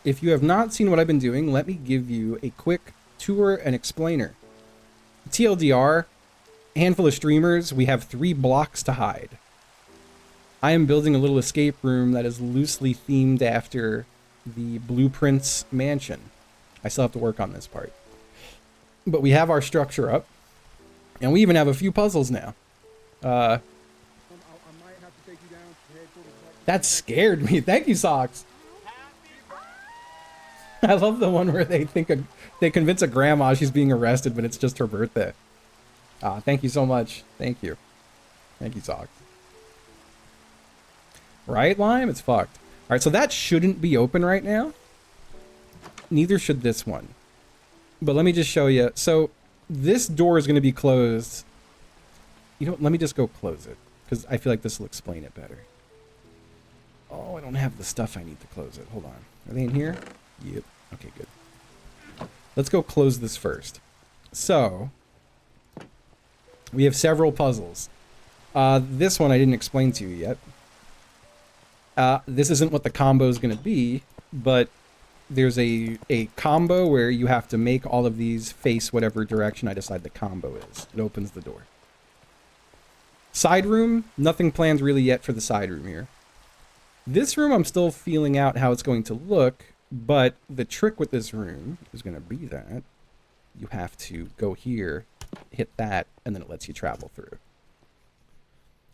If you have not seen what I've been doing, let me give you a quick tour and explainer. TLDR, handful of streamers, we have 3 blocks to hide. I am building a little escape room that is loosely themed after the Blueprints mansion. I still have to work on this part. But we have our structure up, and we even have a few puzzles now. That scared me. Thank you, Socks. I love the one where they convince a grandma she's being arrested, but it's just her birthday. Thank you so much. Thank you. Thank you, Socks. Right, Lime? It's fucked. All right, so that shouldn't be open right now. Neither should this one. But let me just show you. So this door is going to be closed. You know what? Let me just go close it, because I feel like this will explain it better. Oh, I don't have the stuff I need to close it. Hold on. Are they in here? Yep. Okay, good. Let's go close this first. So, we have several puzzles. This one I didn't explain to you yet. This isn't what the combo is going to be, but there's a combo where you have to make all of these face whatever direction I decide the combo is. It opens the door. Side room, nothing planned really yet for the side room here. This room I'm still feeling out how it's going to look, but the trick with this room is going to be that you have to go here, hit that, and then it lets you travel through.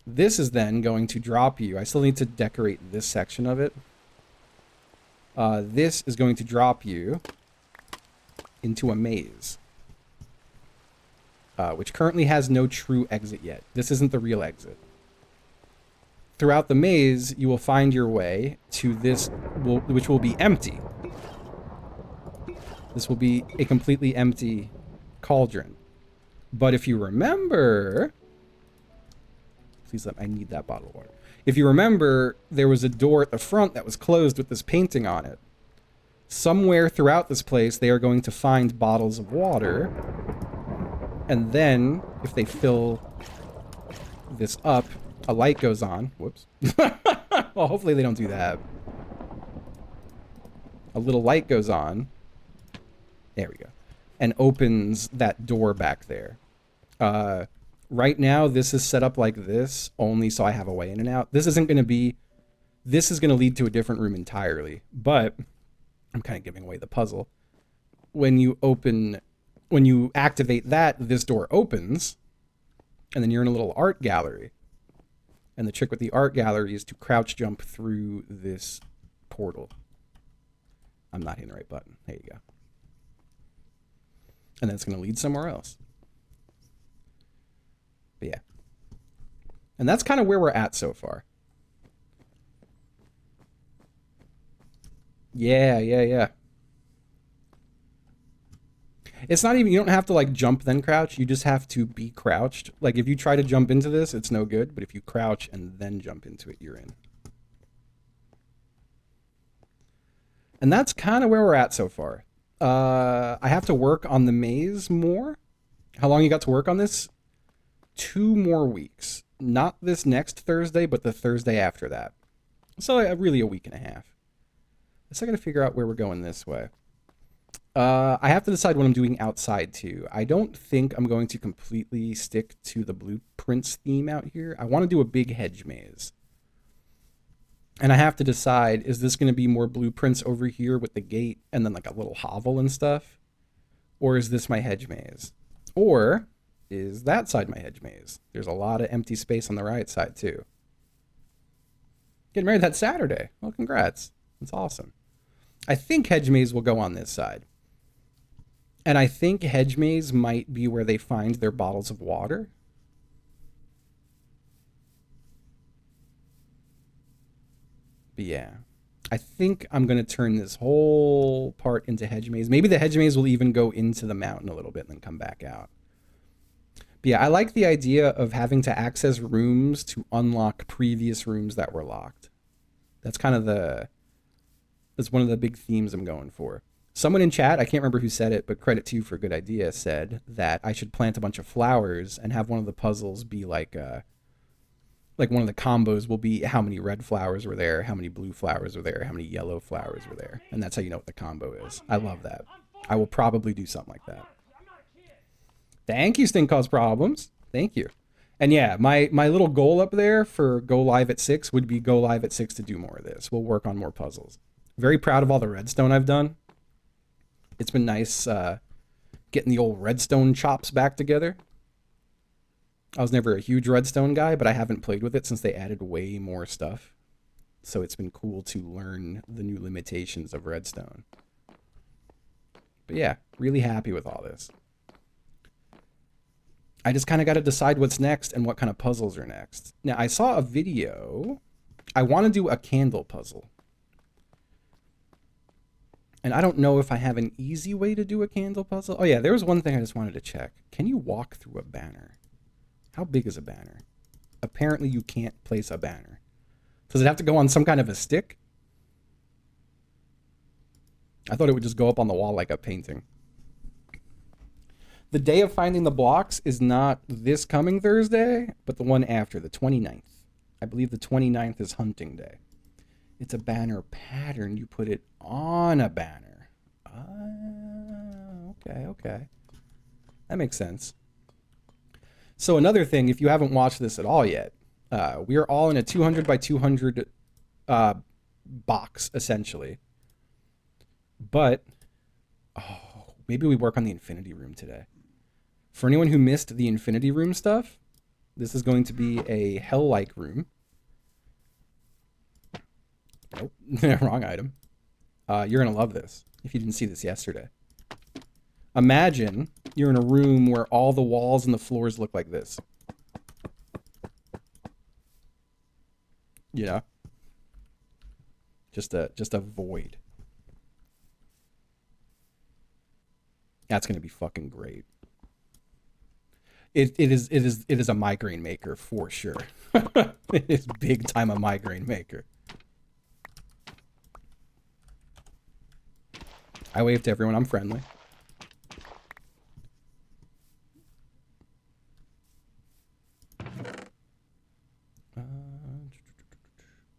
This is then going to drop you. I still need to decorate this section of it. This is going to drop you into a maze, which currently has no true exit yet. This isn't the real exit. Throughout the maze, you will find your way to this, which will be empty. This will be a completely empty cauldron. But if you remember... Please I need that bottle of water. If you remember, there was a door at the front that was closed with this painting on it. Somewhere throughout this place, they are going to find bottles of water. And then, if they fill this up, a light goes on. Whoops. Well, hopefully they don't do that. A little light goes on. There we go. And opens that door back there. Right now, this is set up like this, only so I have a way in and out. This isn't going to be... This is going to lead to a different room entirely. But, I'm kind of giving away the puzzle. When you activate that, this door opens. And then you're in a little art gallery. And the trick with the art gallery is to crouch jump through this portal. I'm not hitting the right button. There you go. And then it's going to lead somewhere else. But yeah. And that's kind of where we're at so far. Yeah. It's not even, you don't have to like jump then crouch. You just have to be crouched. Like if you try to jump into this, it's no good. But if you crouch and then jump into it, you're in. And that's kind of where we're at so far. I have to work on the maze more. How long you got to work on this? 2 more weeks. Not this next Thursday, but the Thursday after that. So really a week and a half. I still got to figure out where we're going this way. I have to decide what I'm doing outside too. I don't think I'm going to completely stick to the Blueprints theme out here. I want to do a big hedge maze. And I have to decide, is this going to be more Blueprints over here with the gate and then like a little hovel and stuff? Or is this my hedge maze? Or is that side my hedge maze? There's a lot of empty space on the right side too. Getting married that Saturday. Well, congrats. That's awesome. I think hedge maze will go on this side. And I think hedge maze might be where they find their bottles of water. But yeah, I think I'm going to turn this whole part into hedge maze. Maybe the hedge maze will even go into the mountain a little bit and then come back out. But yeah, I like the idea of having to access rooms to unlock previous rooms that were locked. That's kind of that's one of the big themes I'm going for. Someone in chat, I can't remember who said it, but credit to you for a good idea, said that I should plant a bunch of flowers and have one of the puzzles be like Like one of the combos will be how many red flowers were there, how many blue flowers were there, how many yellow flowers were there. And that's how you know what the combo is. I love that. I will probably do something like that. Thank you, Stink Cause Problems. Thank you. And yeah, my little goal up there for go live at 6 would be go live at 6 to do more of this. We'll work on more puzzles. Very proud of all the redstone I've done. It's been nice getting the old redstone chops back together. I was never a huge redstone guy, but I haven't played with it since they added way more stuff. So it's been cool to learn the new limitations of redstone. But yeah, really happy with all this. I just kind of got to decide what's next and what kind of puzzles are next. Now, I saw a video. I want to do a candle puzzle. And I don't know if I have an easy way to do a candle puzzle. Oh yeah, there was one thing I just wanted to check. Can you walk through a banner? How big is a banner? Apparently you can't place a banner. Does it have to go on some kind of a stick? I thought it would just go up on the wall like a painting. The day of finding the blocks is not this coming Thursday, but the one after, the 29th. I believe the 29th is hunting day. It's a banner pattern. You put it on a banner. Okay. That makes sense. So another thing, if you haven't watched this at all yet, we are all in a 200 by 200 box, essentially. But, maybe we work on the Infinity Room today. For anyone who missed the Infinity Room stuff, this is going to be a hell-like room. Nope, wrong item. You're going to love this, if you didn't see this yesterday. Imagine you're in a room where all the walls and the floors look like this. You know? Just a void. That's going to be fucking great. It is a migraine maker for sure. It is big time a migraine maker. I wave to everyone. I'm friendly.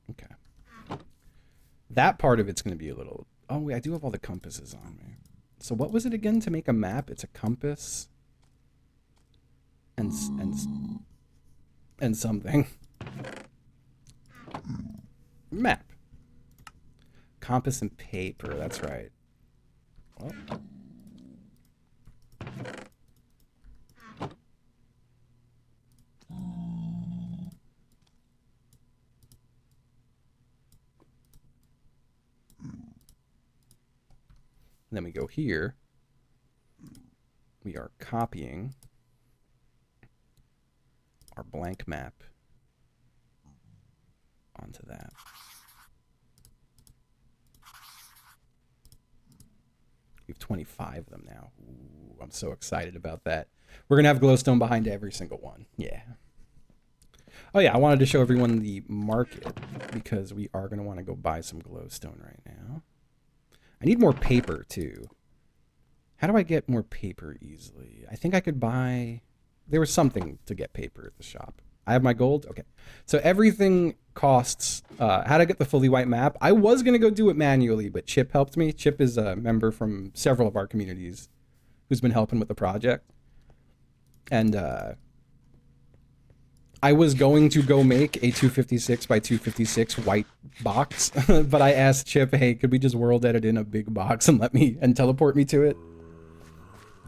Okay. That part of it's going to be a little... Oh, wait, I do have all the compasses on me. So what was it again to make a map? It's a compass and something. Map. Compass and paper, that's right. Well. Then we go here. We are copying our blank map onto that. We have 25 of them now. Ooh, I'm so excited about that. We're going to have glowstone behind every single one. Yeah. Oh yeah, I wanted to show everyone the market because we are going to want to go buy some glowstone right now. I need more paper too. How do I get more paper easily? I think I could buy... There was something to get paper at the shop. I have my gold? Okay. So everything costs... how to get the fully white map. I was going to go do it manually, but Chip helped me. Chip is a member from several of our communities who's been helping with the project. And I was going to go make a 256 by 256 white box, but I asked Chip, hey, could we just world edit in a big box and teleport me to it?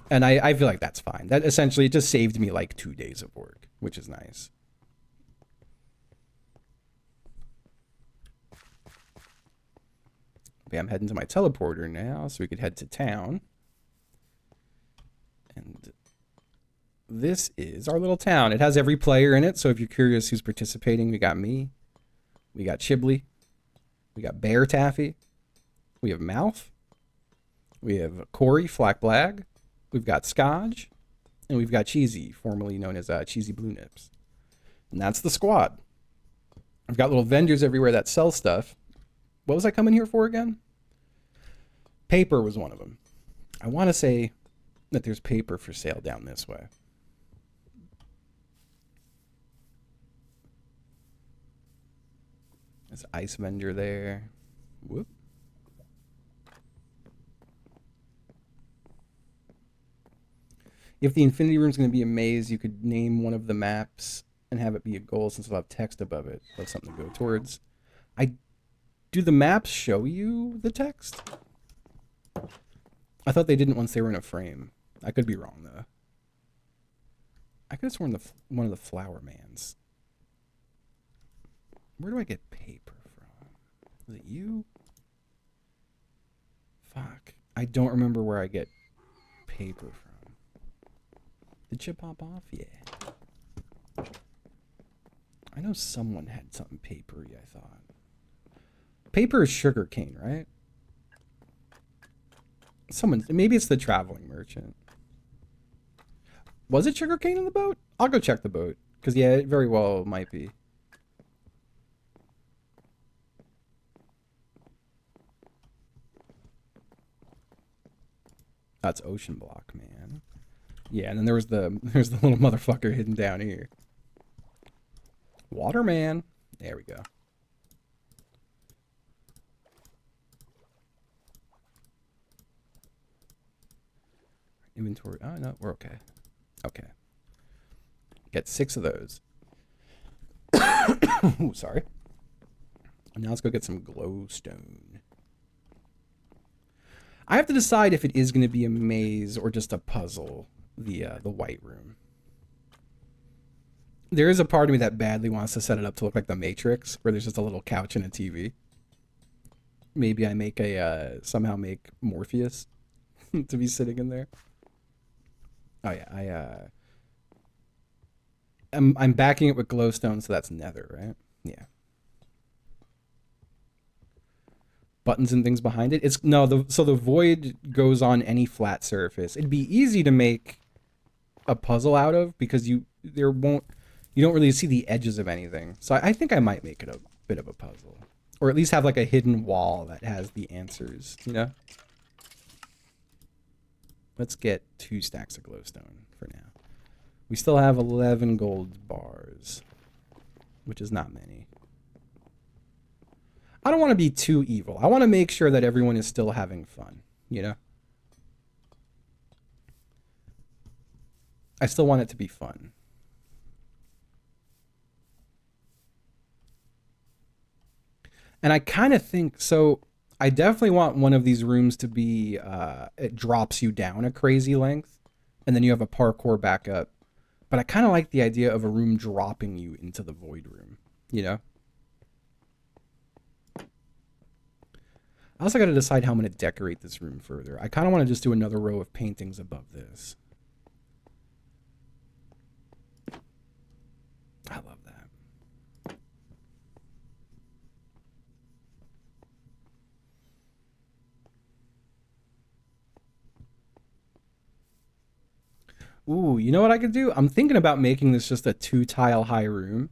And I feel like that's fine. That essentially it just saved me like 2 days of work, which is nice. Okay, I'm heading to my teleporter now so we could head to town. And this is our little town. It has every player in it, so if you're curious who's participating, we got me, we got Chibley, we got Bear Taffy, we have Mouth, we have Corey Flack Blag, we've got Scotch, and we've got Cheesy, formerly known as Cheesy Blue Nips. And that's the squad. I've got little vendors everywhere that sell stuff. What was I coming here for again? Paper was one of them. I want to say that there's paper for sale down this way. There's an ice vendor there. Whoop. If the infinity room is going to be a maze, you could name one of the maps and have it be a goal since it'll have text above it. That's something to go towards. Do the maps show you the text? I thought they didn't once they were in a frame. I could be wrong, though. I could have sworn one of the flower mans. Where do I get paper from? Is it you? Fuck. I don't remember where I get paper from. Did shit pop off? Yeah. I know someone had something papery, I thought. Paper is sugar cane, right? Maybe it's the traveling merchant. Was it sugar cane on the boat? I'll go check the boat. Because, yeah, it very well might be. That's ocean block, man. Yeah, and then there's the little motherfucker hidden down here. Waterman. There we go. Inventory. Oh, no, we're okay. Okay. Get 6 of those. Ooh, sorry. And now let's go get some glowstone. I have to decide if it is going to be a maze or just a puzzle, the white room. There is a part of me that badly wants to set it up to look like the Matrix, where there's just a little couch and a TV. Maybe I make somehow make Morpheus to be sitting in there. Oh yeah, I'm backing it with glowstone, so that's nether, right? Yeah. Buttons and things behind it. So the void goes on any flat surface. It'd be easy to make a puzzle out of because you don't really see the edges of anything. So I think I might make it a bit of a puzzle, or at least have like a hidden wall that has the answers. You know. Let's get 2 stacks of glowstone for now. We still have 11 gold bars, which is not many. I don't want to be too evil. I want to make sure that everyone is still having fun, you know? I still want it to be fun. And I kind of think, so I definitely want one of these rooms to be, it drops you down a crazy length, and then you have a parkour backup. But I kind of like the idea of a room dropping you into the void room, you know? I also got to decide how I'm going to decorate this room further. I kind of want to just do another row of paintings above this. I love that. Ooh, you know what I could do? I'm thinking about making this just a 2-tile high room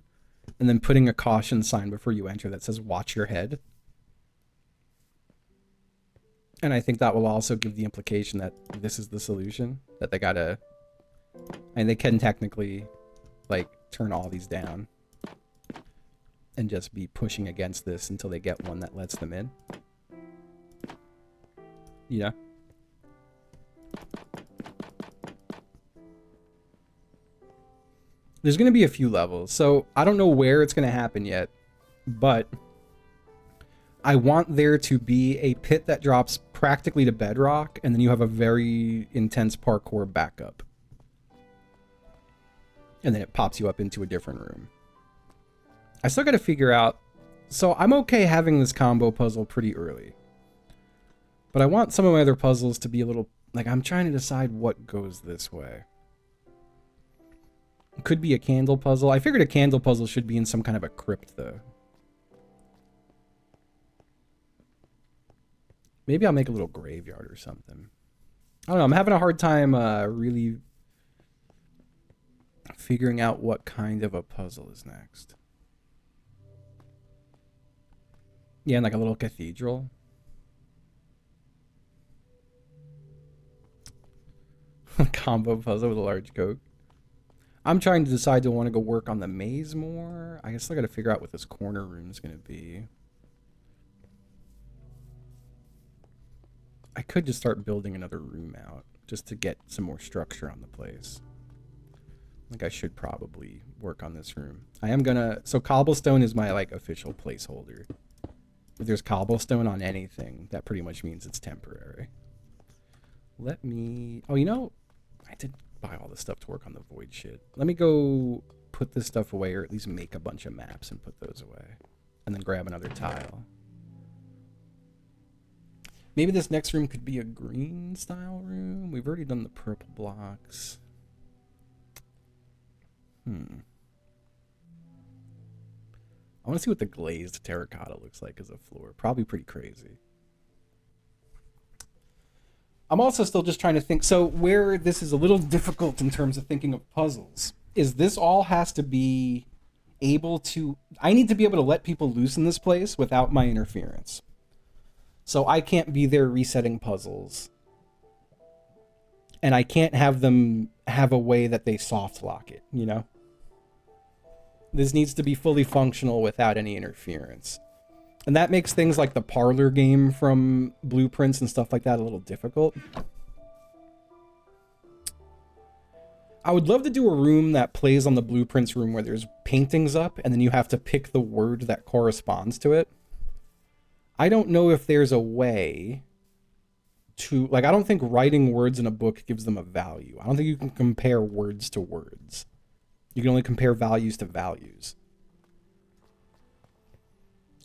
and then putting a caution sign before you enter that says watch your head. And I think that will also give the implication that this is the solution, that they gotta, and they can technically like turn all these down and just be pushing against this until they get one that lets them in. You know? There's going to be a few levels, so I don't know where it's going to happen yet, but I want there to be a pit that drops practically to bedrock, and then you have a very intense parkour backup. And then it pops you up into a different room. I still got to figure out, so I'm okay having this combo puzzle pretty early. But I want some of my other puzzles to be a little, like, I'm trying to decide what goes this way. It could be a candle puzzle. I figured a candle puzzle should be in some kind of a crypt, though. Maybe I'll make a little graveyard or something. I don't know. I'm having a hard time really figuring out what kind of a puzzle is next. Yeah, and like a little cathedral. Combo puzzle with a large Coke. I'm trying to decide, do I want to go work on the maze more? I guess I got to figure out what this corner room is going to be. I could just start building another room out just to get some more structure on the place. I think I should probably work on this room. I am gonna, so cobblestone is my like official placeholder. If there's cobblestone on anything, that pretty much means it's temporary. Let me, oh, you know, I did buy all this stuff to work on the void shit. Let me go put this stuff away, or at least make a bunch of maps and put those away. And then grab another tile. Maybe this next room could be a green style room. We've already done the purple blocks. I want to see what the glazed terracotta looks like as a floor. Probably pretty crazy. I'm also still just trying to think. So where this is a little difficult in terms of thinking of puzzles is this all has to be able to... I need to be able to let people loose in this place without my interference. So I can't be there resetting puzzles. And I can't have them have a way that they soft lock it, you know? This needs to be fully functional without any interference. And that makes things like the parlor game from Blueprints and stuff like that a little difficult. I would love to do a room that plays on the Blueprints room where there's paintings up and then you have to pick the word that corresponds to it. I don't know if there's a way to, like, I don't think writing words in a book gives them a value. I don't think you can compare words to words. You can only compare values to values.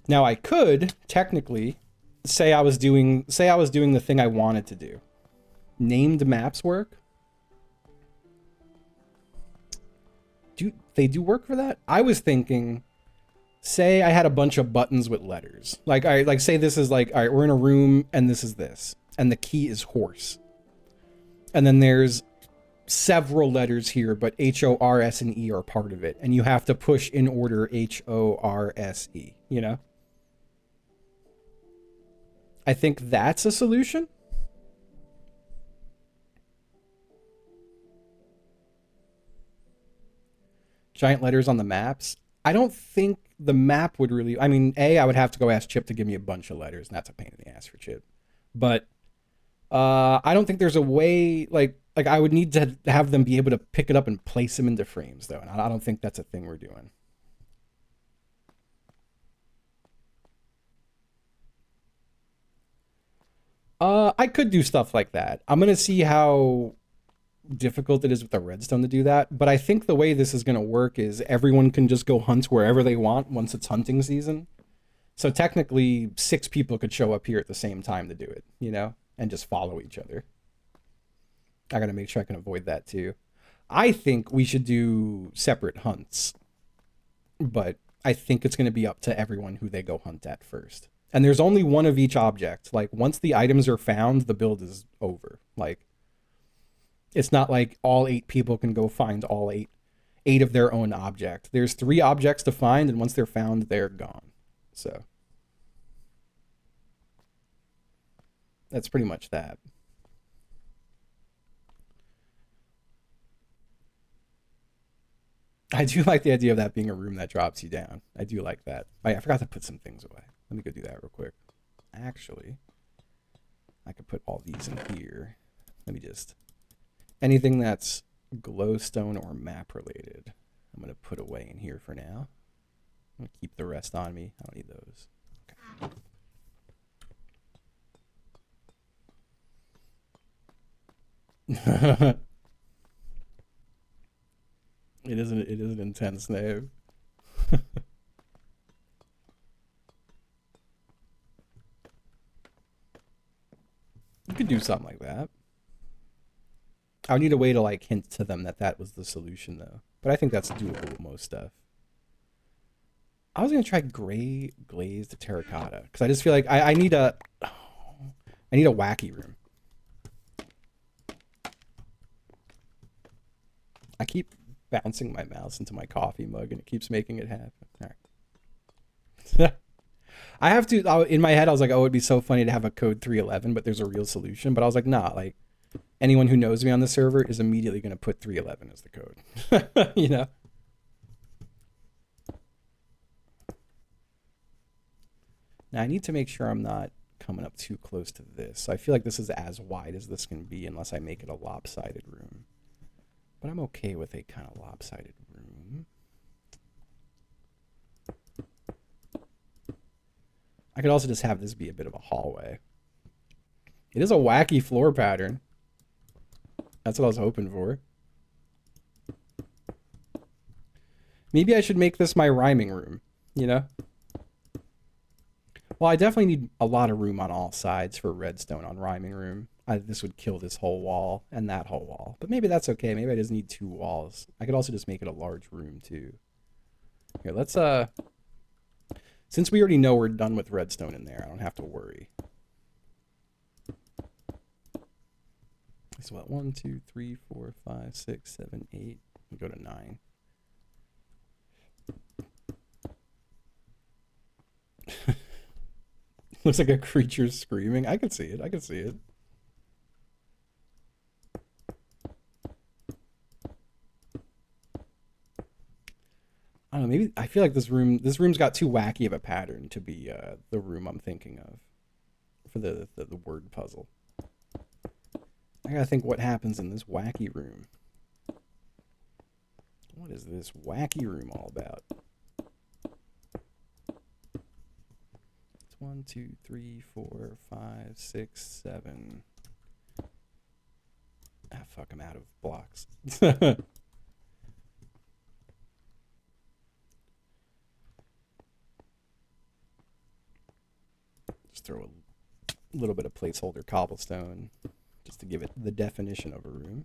Now I could technically say I was doing the thing I wanted to do. Named maps work? Do they do work for that? I was thinking, say I had a bunch of buttons with letters. Like, all right, like say this is like, all right, we're in a room and this is this. And the key is horse. And then there's several letters here, but H, O, R, S, and E are part of it. And you have to push in order H, O, R, S, E, you know? I think that's a solution. Giant letters on the maps. I don't think the map would really... I mean, I would have to go ask Chip to give me a bunch of letters, and that's a pain in the ass for Chip. But I don't think there's a way... Like I would need to have them be able to pick it up and place them into frames, though. And I don't think that's a thing we're doing. I could do stuff like that. I'm going to see how difficult it is with the redstone to do that. But I think the way this is going to work is everyone can just go hunt wherever they want once it's hunting season. So technically 6 people could show up here at the same time to do it, you know, and just follow each other. I got to make sure I can avoid that too. I think we should do separate hunts, but I think it's going to be up to everyone who they go hunt at first. And there's only one of each object. Like, once the items are found, the build is over. Like, it's not like all 8 people can go find all eight of their own object. There's 3 objects to find, and once they're found, they're gone. So that's pretty much that. I do like the idea of that being a room that drops you down. I do like that. I forgot to put some things away. Let me go do that real quick. Actually, I could put all these in here. Let me just... Anything that's glowstone or map related, I'm going to put away in here for now. I'm going to keep the rest on me. I don't need those. Okay. It is an intense name. You could do something like that. I would need a way to like hint to them that that was the solution though. But I think that's doable with most stuff. I was gonna try gray glazed terracotta because I just feel like I need a wacky room. I keep bouncing my mouse into my coffee mug and it keeps making it happen. All right. I have to, in my head, I was like, oh, it'd be so funny to have a code 311, but there's a real solution. But I was like, nah, like, anyone who knows me on the server is immediately going to put 311 as the code. You know? Now I need to make sure I'm not coming up too close to this. So I feel like this is as wide as this can be unless I make it a lopsided room. But I'm okay with a kind of lopsided room. I could also just have this be a bit of a hallway. It is a wacky floor pattern. That's what I was hoping for. Maybe I should make this my rhyming room, you know? Well, I definitely need a lot of room on all sides for redstone on rhyming room. This would kill this whole wall and that whole wall. But maybe that's okay. Maybe I just need 2 walls. I could also just make it a large room too. Here, let's since we already know we're done with redstone in there, I don't have to worry. So what? 1, 2, 3, 4, 5, 6, 7, 8. We go to 9. Looks like a creature screaming. I can see it. I can see it. I don't know. Maybe I feel like this room's got too wacky of a pattern to be the room I'm thinking of for the word puzzle. I gotta think what happens in this wacky room. What is this wacky room all about? It's 1, 2, 3, 4, 5, 6, 7. Ah, fuck! I'm out of blocks. Just throw a little bit of placeholder cobblestone just to give it the definition of a room.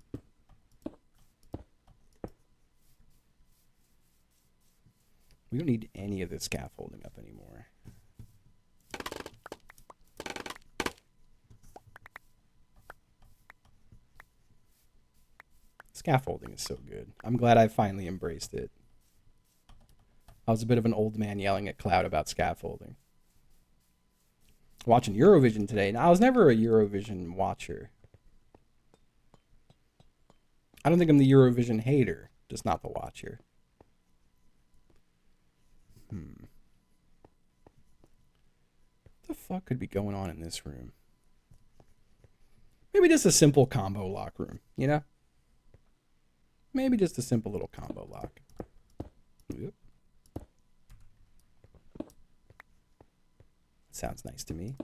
We don't need any of this scaffolding up anymore. Scaffolding is so good. I'm glad I finally embraced it. I was a bit of an old man yelling at Cloud about scaffolding. Watching Eurovision today. Now, I was never a Eurovision watcher. I don't think I'm the Eurovision hater, just not the watcher. What the fuck could be going on in this room? Maybe just a simple combo lock room, you know? Maybe just a simple little combo lock. Yep. Sounds nice to me.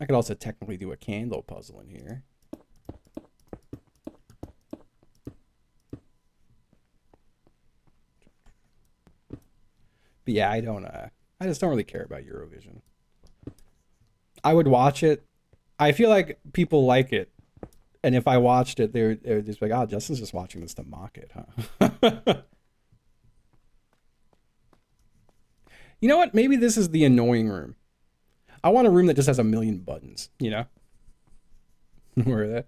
I could also technically do a candle puzzle in here. But yeah, I just don't really care about Eurovision. I would watch it. I feel like people like it. And if I watched it, they're just like, oh, Justin's just watching this to mock it, huh? You know what? Maybe this is the annoying room. I want a room that just has a million buttons, you know? Where are they?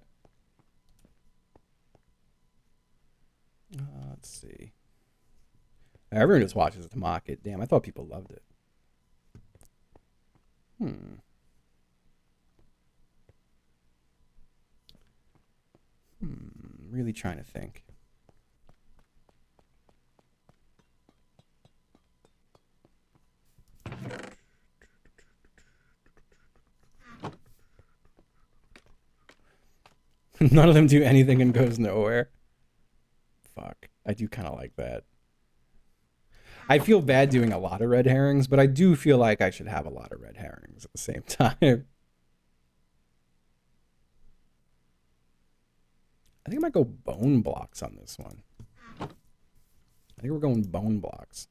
Let's see. Everyone just watches it to mock it. Damn, I thought people loved it. Really trying to think. None of them do anything and goes nowhere. Fuck. I do kind of like that. I feel bad doing a lot of red herrings, but I do feel like I should have a lot of red herrings at the same time. I think I might go bone blocks on this one. I think we're going bone blocks.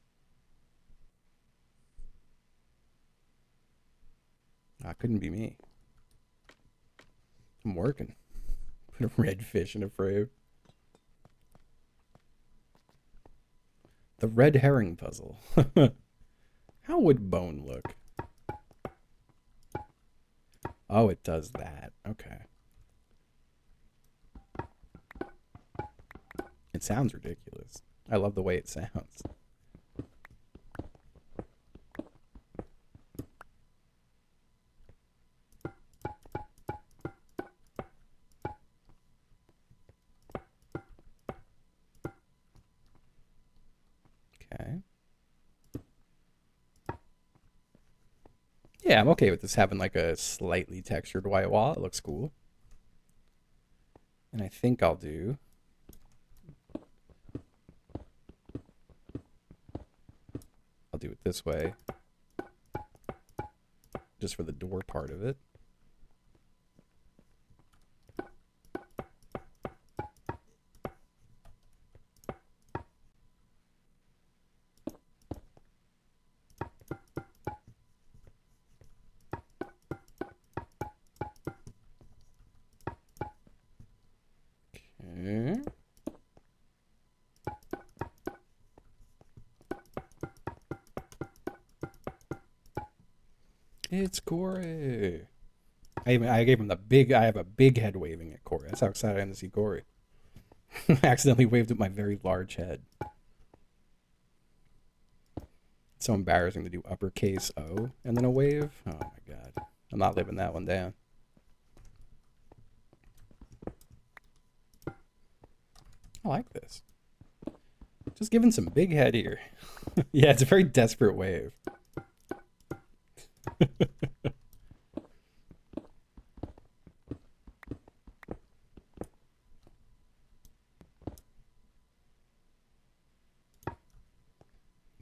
Couldn't be me. I'm working. Put a red fish in a frame. The red herring puzzle. How would bone look? Oh, it does that. Okay. It sounds ridiculous. I love the way it sounds. Yeah, I'm okay with this having like a slightly textured white wall. It looks cool. And I think I'll do it this way, just for the door part of it. Okay. It's Corey. I gave him the big. I have a big head waving at Corey. That's how excited I am to see Corey. I accidentally waved at my very large head. It's so embarrassing to do uppercase O and then a wave. Oh my god. I'm not living that one down. I like this. Just giving some big head here. Yeah, it's a very desperate wave.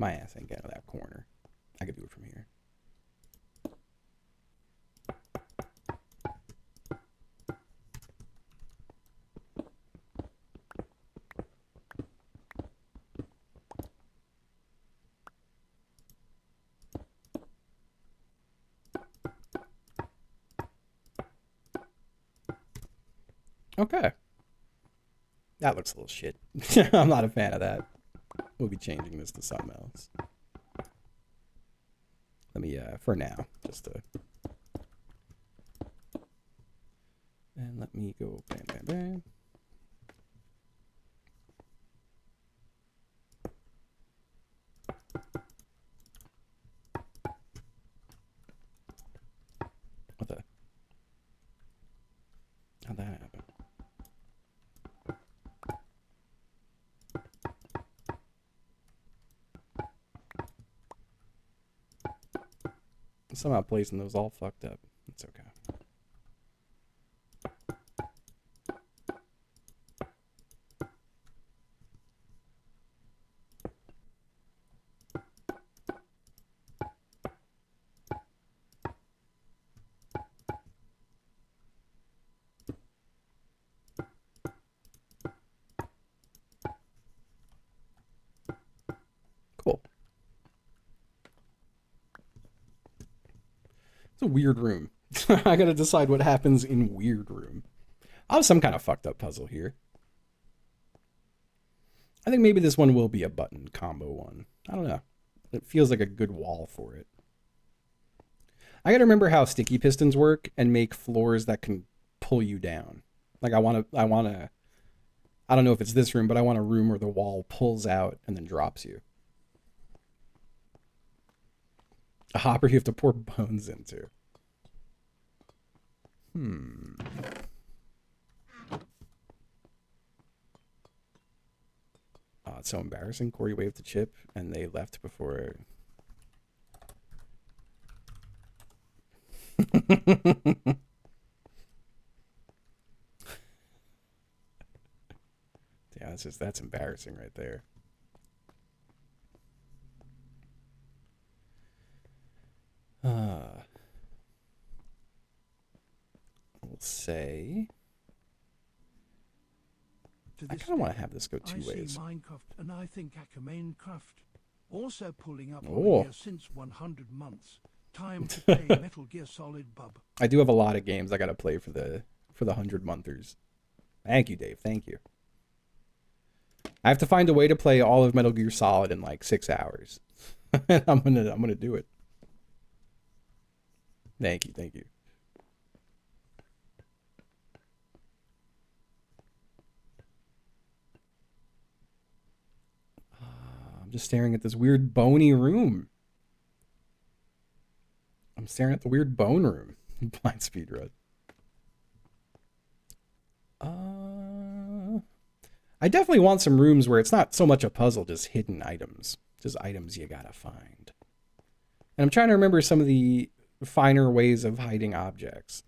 My ass ain't getting to that corner. I could do it from here. Okay. That looks a little shit. I'm not a fan of that. We'll be changing this to something else. Let me, for now, just to... And let me go bam, bam, bam. What the? How'd that happen? Somehow placing those all fucked up. It's okay. Cool. It's a weird room. I gotta decide what happens in weird room. I'll have some kind of fucked up puzzle here. I think maybe this one will be a button combo one. I don't know. It feels like a good wall for it. I gotta remember how sticky pistons work and make floors that can pull you down. Like I don't know if it's this room, but I want a room where the wall pulls out and then drops you. A hopper you have to pour bones into. Oh, it's so embarrassing. Corey waved the chip and they left before. Yeah, that's embarrassing right there. We'll say I kind of want to have this go two ways. Minecraft and I think Minecraft also pulling up Oh. on here since 100 months. Time to play Metal Gear Solid, bub. I do have a lot of games I gotta play for the 100-monthers. Thank you, Dave. Thank you. I have to find a way to play all of Metal Gear Solid in like 6 hours. I'm gonna do it. Thank you, thank you. I'm just staring at this weird bony room. I'm staring at the weird bone room. Blind speedrun. I definitely want some rooms where it's not so much a puzzle, just hidden items. Just items you gotta find. And I'm trying to remember some of the finer ways of hiding objects.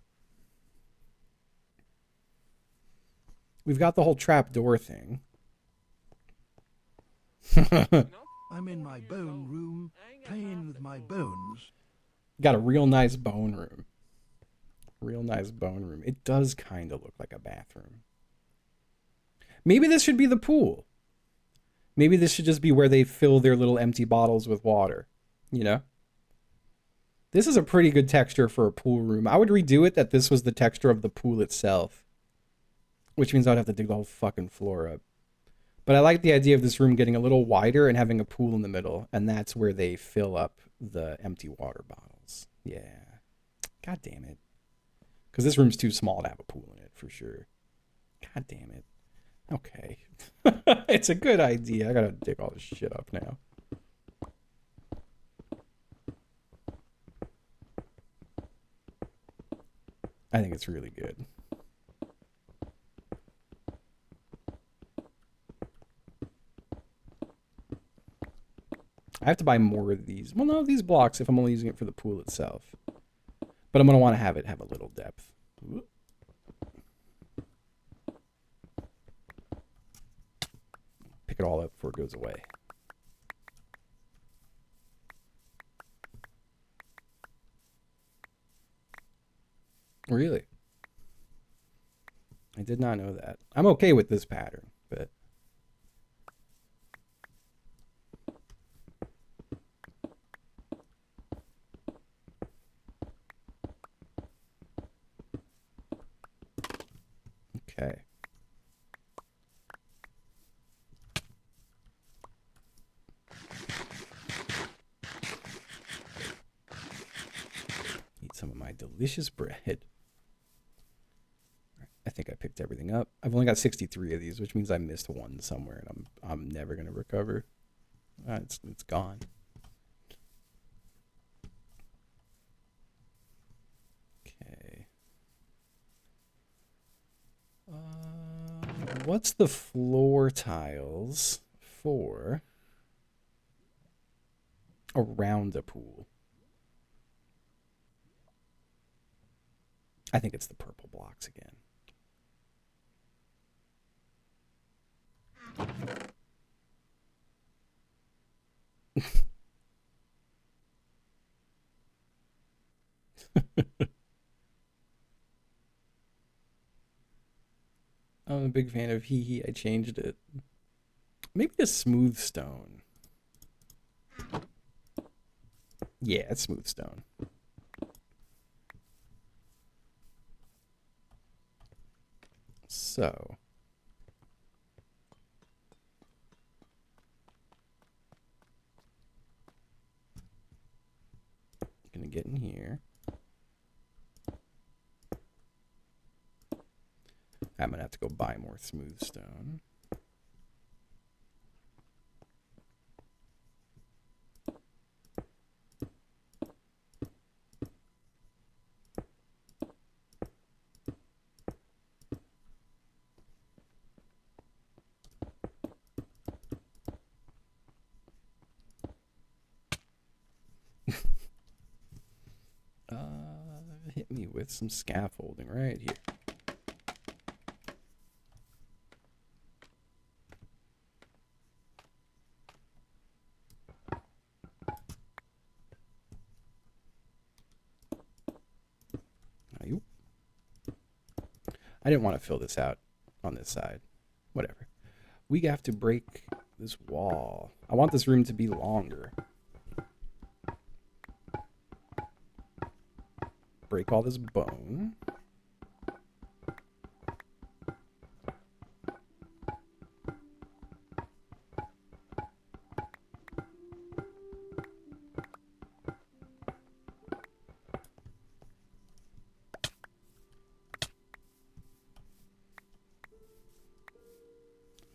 We've got the whole trapdoor thing. I'm in my bone room, playing with my bones. Got a real nice bone room. Real nice bone room. It does kind of look like a bathroom. Maybe this should be the pool. Maybe this should just be where they fill their little empty bottles with water. You know? This is a pretty good texture for a pool room. I would redo it that this was the texture of the pool itself. Which means I'd have to dig the whole fucking floor up. But I like the idea of this room getting a little wider and having a pool in the middle. And that's where they fill up the empty water bottles. Yeah. God damn it. Because this room's too small to have a pool in it, for sure. God damn it. Okay. It's a good idea. I gotta dig all this shit up now. I think it's really good. I have to buy more of these. Well, no, these blocks if I'm only using it for the pool itself. But I'm going to want to have it have a little depth. Ooh. Pick it all up before it goes away. Really? I did not know that. I'm okay with this pattern, but... Okay. Eat some of my delicious bread. I think I picked everything up. I've only got 63 of these, which means I missed one somewhere, and I'm never gonna recover. It's gone. Okay. What's the floor tiles for around a pool? I think it's the purple blocks again. I'm a big fan of hee hee. I changed it. Maybe a smooth stone. Yeah, it's smooth stone. So. Gonna get in here. I'm gonna have to go buy more smooth stone. Hit me with some scaffolding right here. I didn't want to fill this out on this side. Whatever. We have to break this wall. I want this room to be longer. Break all this bone.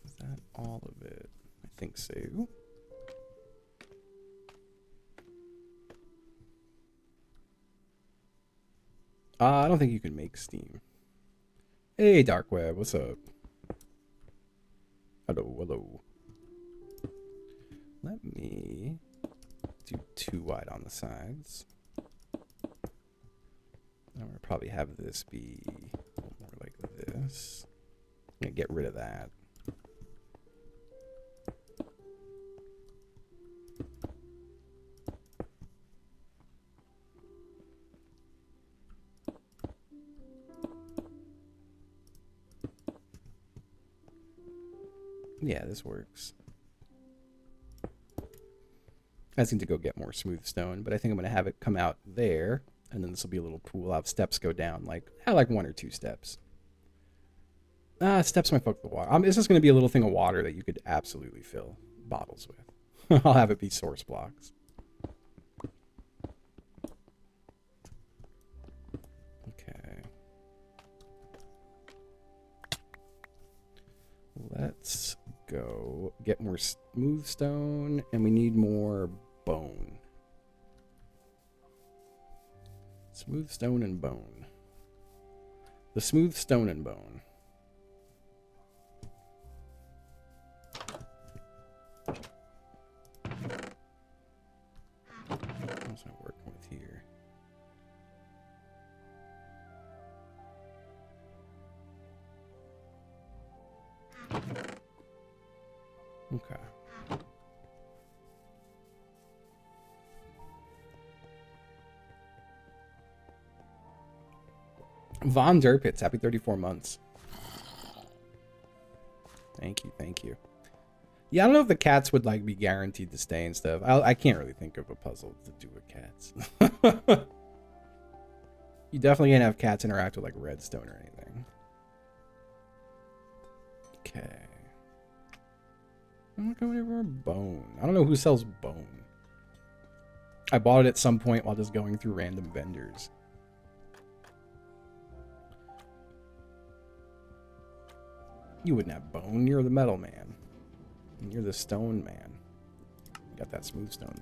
Is that all of it? I think so. I don't think you can make steam. Hey, Dark Web, what's up? Hello, hello. Let me do 2 wide on the sides. probably have this be more like this. I'm gonna get rid of that. Yeah, this works. I just need to go get more smooth stone, but I think I'm going to have it come out there, and then this will be a little pool. I'll have steps go down, like 1 or 2 steps. Steps might fuck the water. This is going to be a little thing of water that you could absolutely fill bottles with. I'll have it be source blocks. Okay. Let's go get more smooth stone, and we need more bone. Smooth stone and bone. The smooth stone and bone. What's I working with here? Okay. Von Derpitz, happy 34 months. Thank you, thank you. Yeah, I don't know if the cats would like be guaranteed to stay and stuff. I can't really think of a puzzle to do with cats. You definitely can't have cats interact with like redstone or anything. Okay. I'm looking over bone. I don't know who sells bone. I bought it at some point while just going through random vendors. You wouldn't have bone. You're the metal man. And you're the stone man. You got that smooth stone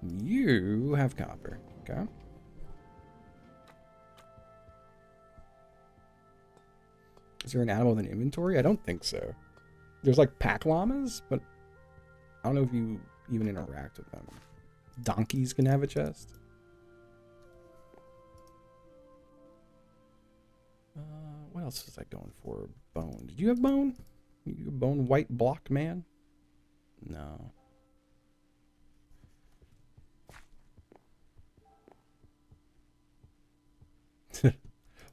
though. You have copper. Okay. Is there an animal with an inventory? I don't think so. There's like pack llamas, but I don't know if you even interact with them. Donkeys can have a chest. What else was I going for? Bone. Did you have bone? You have bone white block man? No.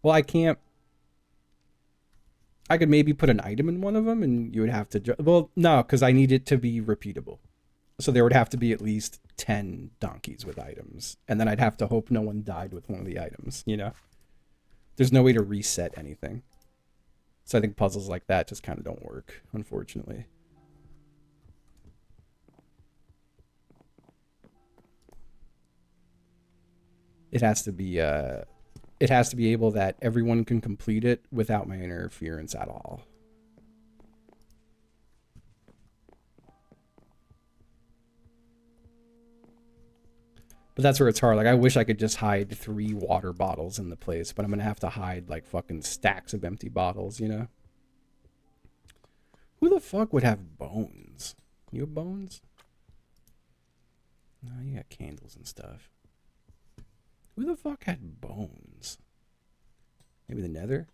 Well, I can't. I could maybe put an item in one of them, and you would have to. Well, no, because I need it to be repeatable. So there would have to be at least 10 donkeys with items, and then I'd have to hope no one died with one of the items. You know, there's no way to reset anything. So I think puzzles like that just kind of don't work, unfortunately. It has to be able that everyone can complete it without my interference at all. But that's where it's hard. Like, I wish I could just hide 3 water bottles in the place, but I'm going to have to hide, like, fucking stacks of empty bottles, you know? Who the fuck would have bones? You have bones? No, you got candles and stuff. Who the fuck had bones? Maybe the nether?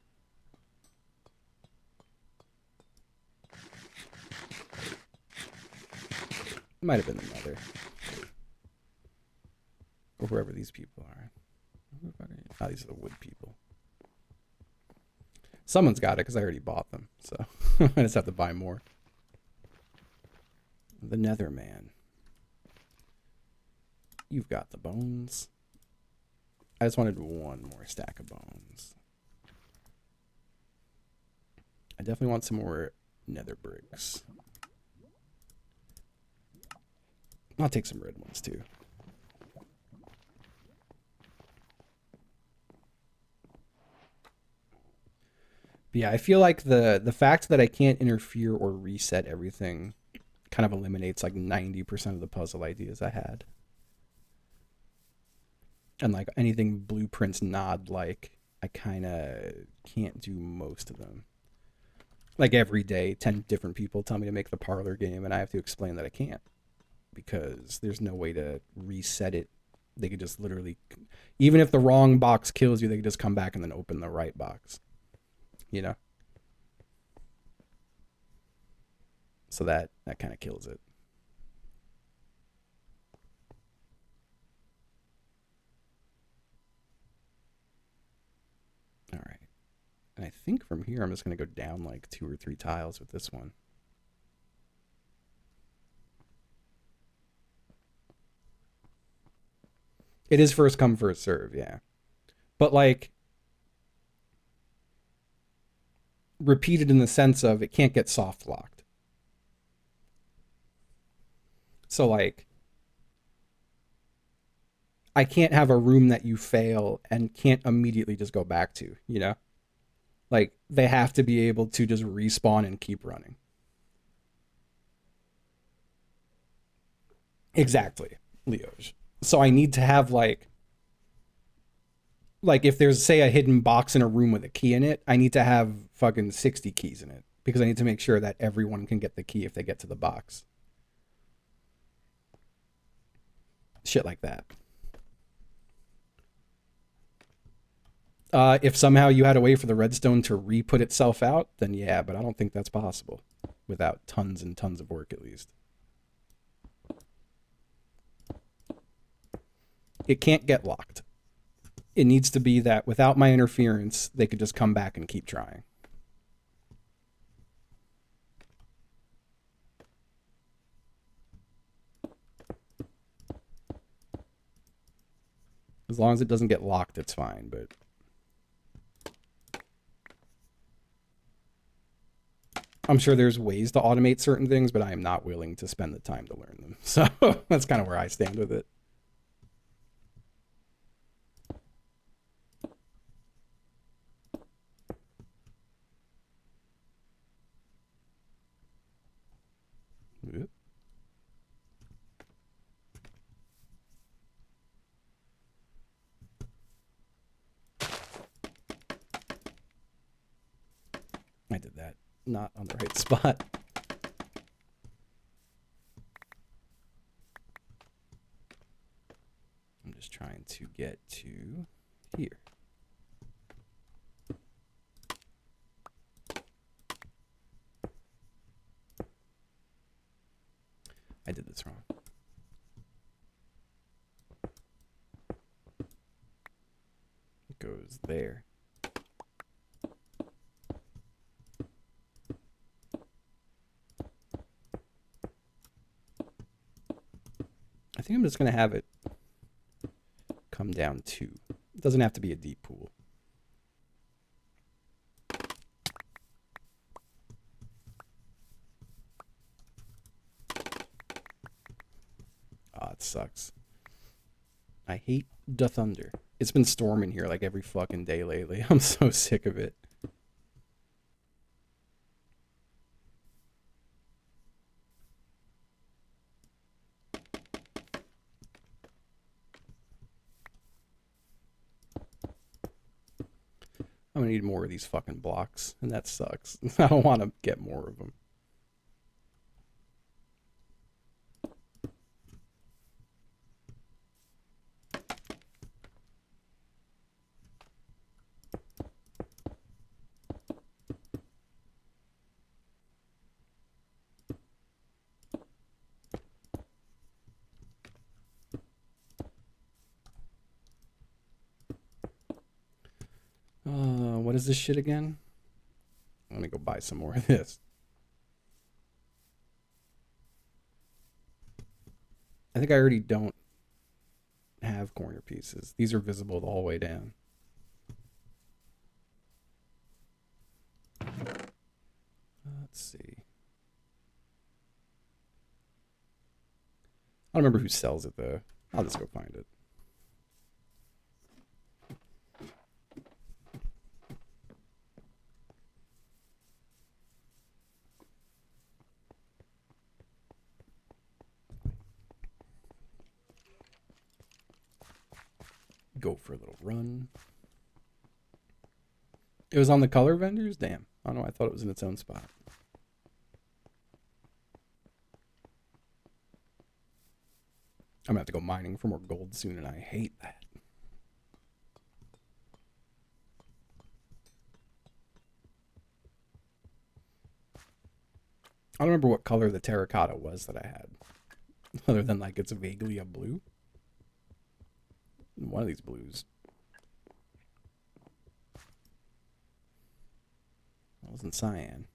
It might have been the nether. Or whoever these people are. Oh, these are the wood people. Someone's got it because I already bought them. So I just have to buy more. The nether man. You've got the bones. I just wanted 1 more stack of bones. I definitely want some more nether bricks. I'll take some red ones too. But yeah, I feel like the fact that I can't interfere or reset everything kind of eliminates like 90% of the puzzle ideas I had. And like anything blueprints nod like, I kind of can't do most of them. Like every day, 10 different people tell me to make the parlor game, and I have to explain that I can't because there's no way to reset it They could just literally, even if the wrong box kills you, they could just come back and then open the right box. You know? So that kind of kills it. All right. And I think from here, I'm just going to go down like 2 or 3 tiles with this one. It is first come, first serve, yeah. But like, repeated in the sense of it can't get soft locked. So like, I can't have a room that you fail and can't immediately just go back to, you know? Like, they have to be able to just respawn and keep running. Exactly, Leoj. So I need to have like if there's say a hidden box in a room with a key in it, I need to have fucking 60 keys in it because I need to make sure that everyone can get the key if they get to the box. Shit like that. If somehow you had a way for the redstone to re-put itself out, then yeah, but I don't think that's possible without tons and tons of work at least. It can't get locked. It needs to be that without my interference, they could just come back and keep trying. As long as it doesn't get locked, it's fine, but I'm sure there's ways to automate certain things, but I am not willing to spend the time to learn them. So that's kind of where I stand with it. Oop. I did that not on the right spot. I'm just trying to get to here. I did this wrong. It goes there. I think I'm just going to have it come down 2. It doesn't have to be a deep pool. Ah, it sucks. I hate the thunder. It's been storming here like every fucking day lately. I'm so sick of it. I'm gonna need more of these fucking blocks, and that sucks. I don't want to get more of them. What is this shit again? Let me go buy some more of this. I think I already don't have corner pieces. These are visible the whole way down. Let's see. I don't remember who sells it though. I'll just go find it. Go for a little run. It was on the color vendors? Damn. I don't know. I thought it was in its own spot. gonna have to go mining for more gold soon, and I hate that. I don't remember what color the terracotta was that I had, other than like it's vaguely a blue. One of these blues. It wasn't cyan.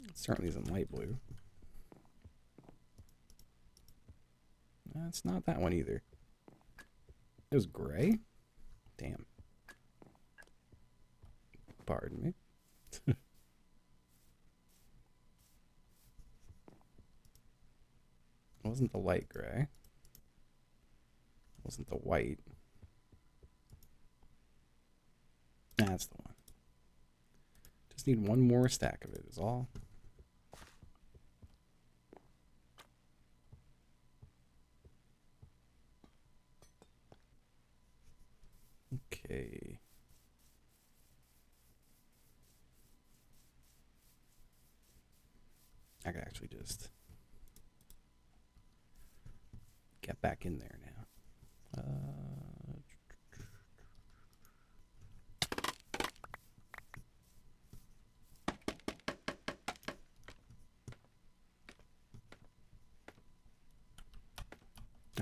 It certainly isn't light blue. That's not that one either. It was gray? Damn. Pardon me. It wasn't the light gray. It wasn't the white. That's the one. Just need one more stack of it is all. Okay. I could actually just get back in there now.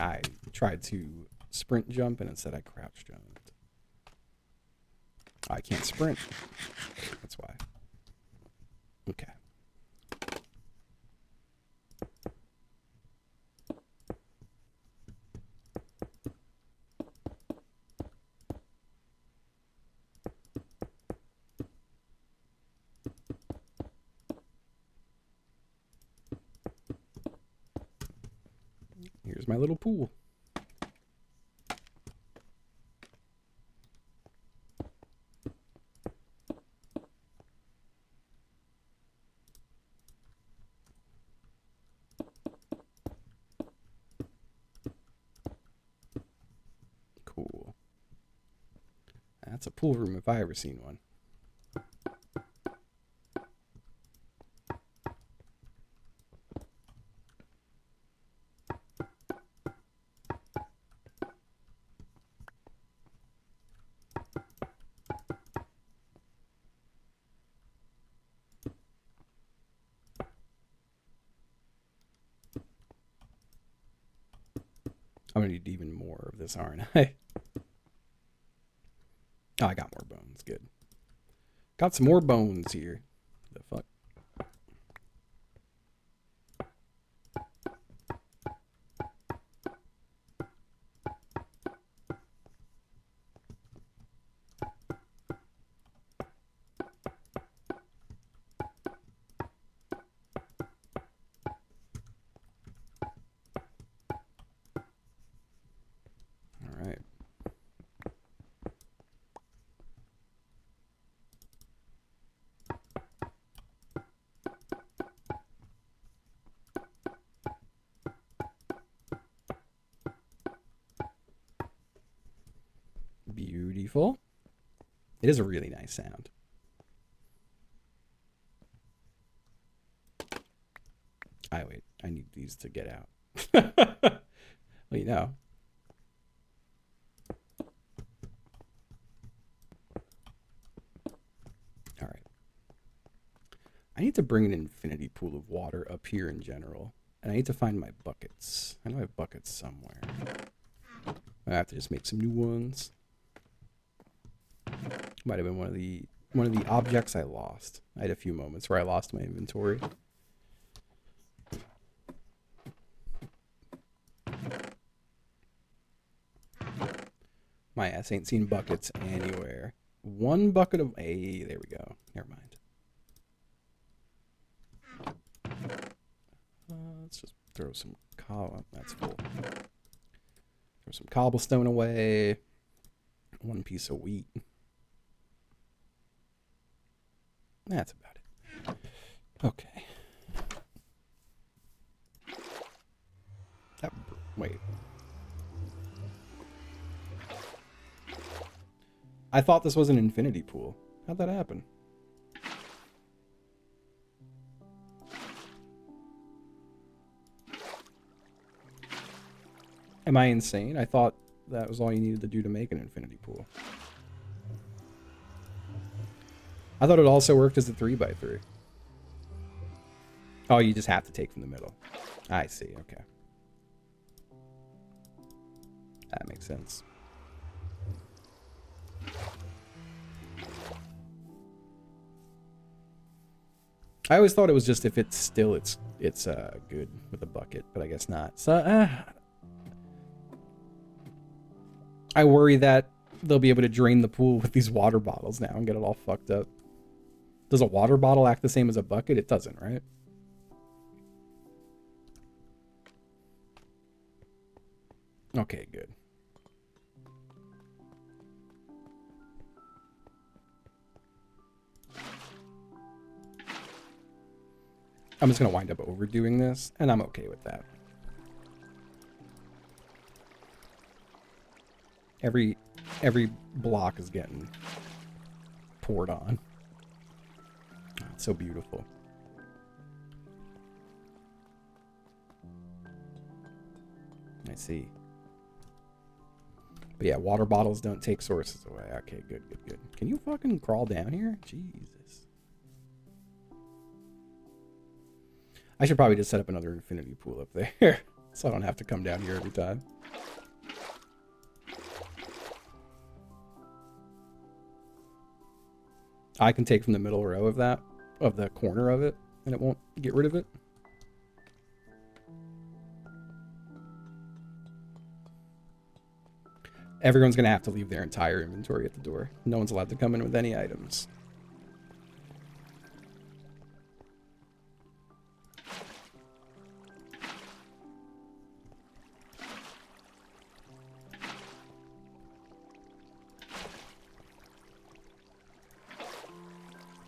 I tried to sprint jump and instead I crouch jumped. I can't sprint. That's why. Okay. Here's my little pool. Cool. That's a pool room if I ever seen one. I'm gonna need even more of this, aren't I? Oh, I got more bones. Good. Got some more bones here. The fuck? All right. Beautiful. It is a really nice sound. Wait. I need these to get out. Well, you know. All right. I need to bring an infinity pool of water up here in general. And I need to find my buckets. I know I have buckets somewhere. I have to just make some new ones. Might have been one of the objects I lost. I had a few moments where I lost my inventory. My ass ain't seen buckets anywhere. One bucket of... Hey, there we go. Never mind. Let's just throw some... That's full. Throw some cobblestone away. One piece of wheat. That's about it. Okay. Wait. I thought this was an infinity pool. How'd that happen? Am I insane? I thought that was all you needed to do to make an infinity pool. I thought it also worked as a 3x3. Oh, you just have to take from the middle. I see, okay. That makes sense. I always thought it was just if it's still, it's good with a bucket, but I guess not. So, I worry that they'll be able to drain the pool with these water bottles now and get it all fucked up. Does a water bottle act the same as a bucket? It doesn't, right? Okay, good. I'm just going to wind up overdoing this, and I'm okay with that. Every block is getting poured on. Oh, it's so beautiful. I see. But yeah, water bottles don't take sources away. Okay, good, good, good. Can you fucking crawl down here? Jesus. I should probably just set up another infinity pool up there so I don't have to come down here every time. I can take from the middle row of that, of the corner of it, and it won't get rid of it. Everyone's going to have to leave their entire inventory at the door. No one's allowed to come in with any items.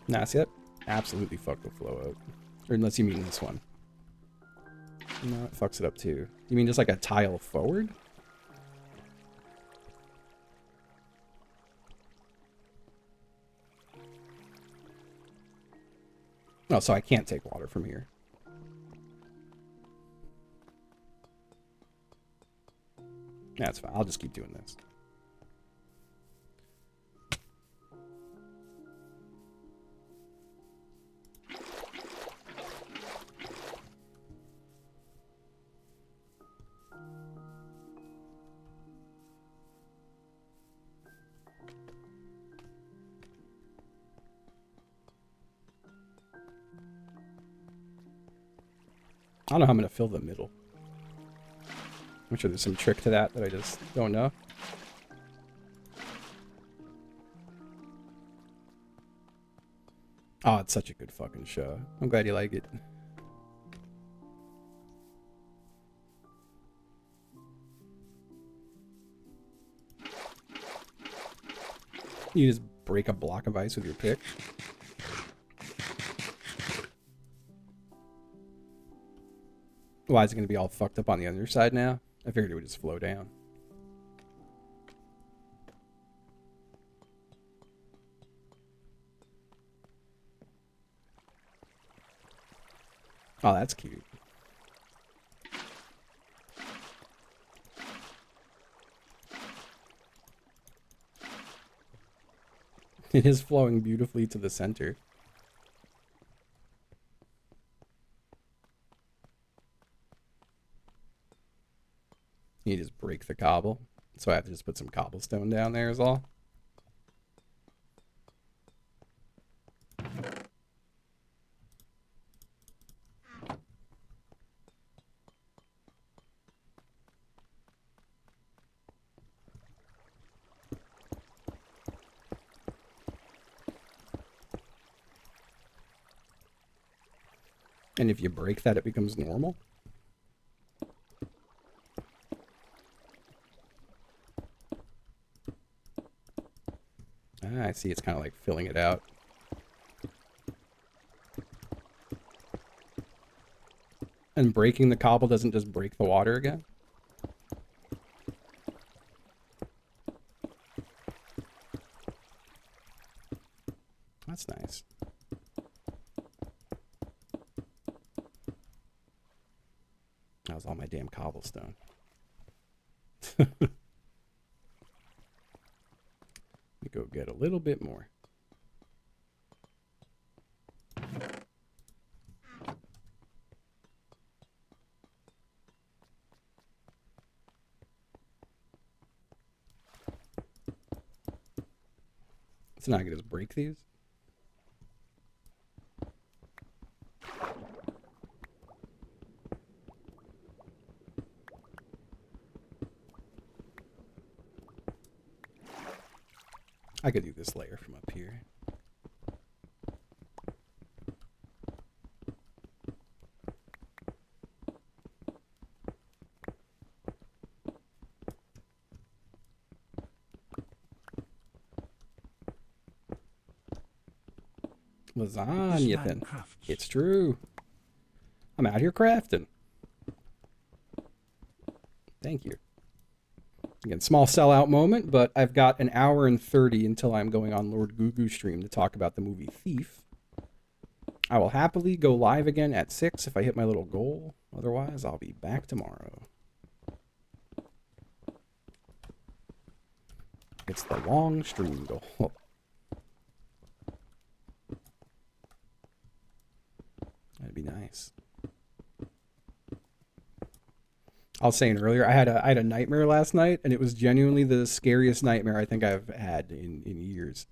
Nah, see that? Absolutely fucked the flow up. Or unless you mean this one. No, it fucks it up too. You mean just like a tile forward? Oh, so I can't take water from here. That's fine. I'll just keep doing this. I don't know how I'm going to fill the middle. I'm sure there's some trick to that I just don't know. Oh, it's such a good fucking show. I'm glad you like it. You just break a block of ice with your pick. Why is it going to be all fucked up on the underside now? I figured it would just flow down. Oh, that's cute. It is flowing beautifully to the center. You just break the cobble. So I have to just put some cobblestone down there is all. And if you break that, it becomes normal. Ah, I see. It's kind of like filling it out. And breaking the cobble doesn't just break the water again? That's nice. That was all my damn cobblestone. Let me go get a little bit more. So now I can just break these. I could do this layer from up here. Lasagna then. It's true. I'm out here crafting. Thank you. Again, small sellout moment, but I've got an hour and 30 until I'm going on Lord Gugu stream to talk about the movie Thief. I will happily go live again at 6 if I hit my little goal. Otherwise, I'll be back tomorrow. It's the long stream goal. That'd be nice. I was saying earlier, I had a nightmare last night, and it was genuinely the scariest nightmare I think I've had in years.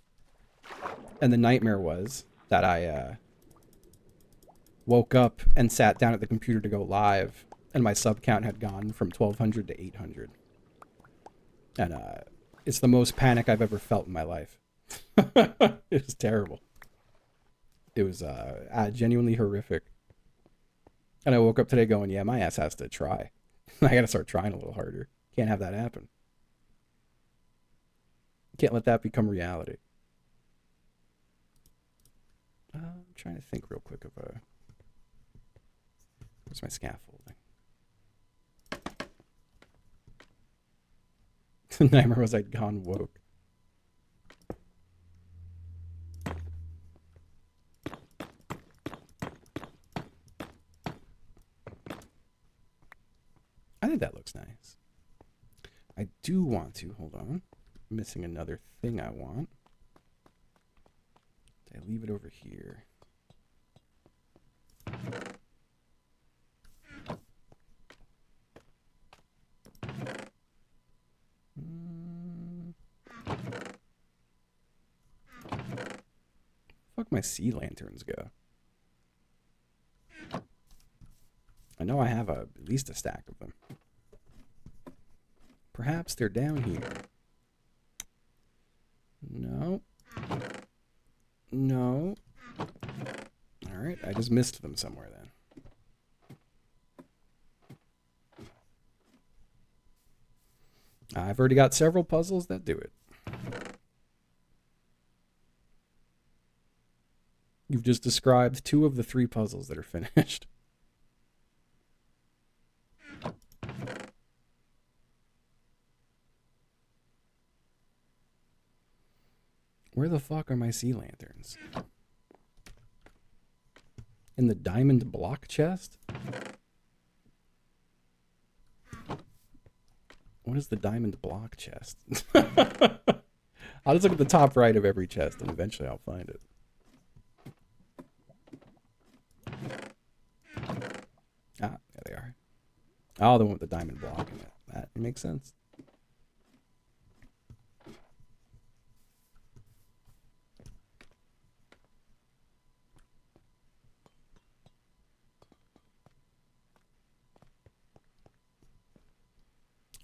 And the nightmare was that I woke up and sat down at the computer to go live, and my sub count had gone from 1,200 to 800. And it's the most panic I've ever felt in my life. It was terrible. It was genuinely horrific. And I woke up today going, yeah, my ass has to try. I gotta start trying a little harder. Can't have that happen. Can't let that become reality. I'm trying to think real quick of where's my scaffolding? The nightmare was I'd gone woke. I think that looks nice. I do want to, hold on. I'm missing another thing I want. Did I leave it over here? Fuck my sea lanterns go. I know I have at least a stack of them. Perhaps they're down here. No. No. Alright, I just missed them somewhere then. I've already got several puzzles that do it. You've just described 2 of the 3 puzzles that are finished. Where the fuck are my sea lanterns? In the diamond block chest? What is the diamond block chest? I'll just look at the top right of every chest and eventually I'll find it. Ah, there they are. Oh, the one with the diamond block in it. That makes sense.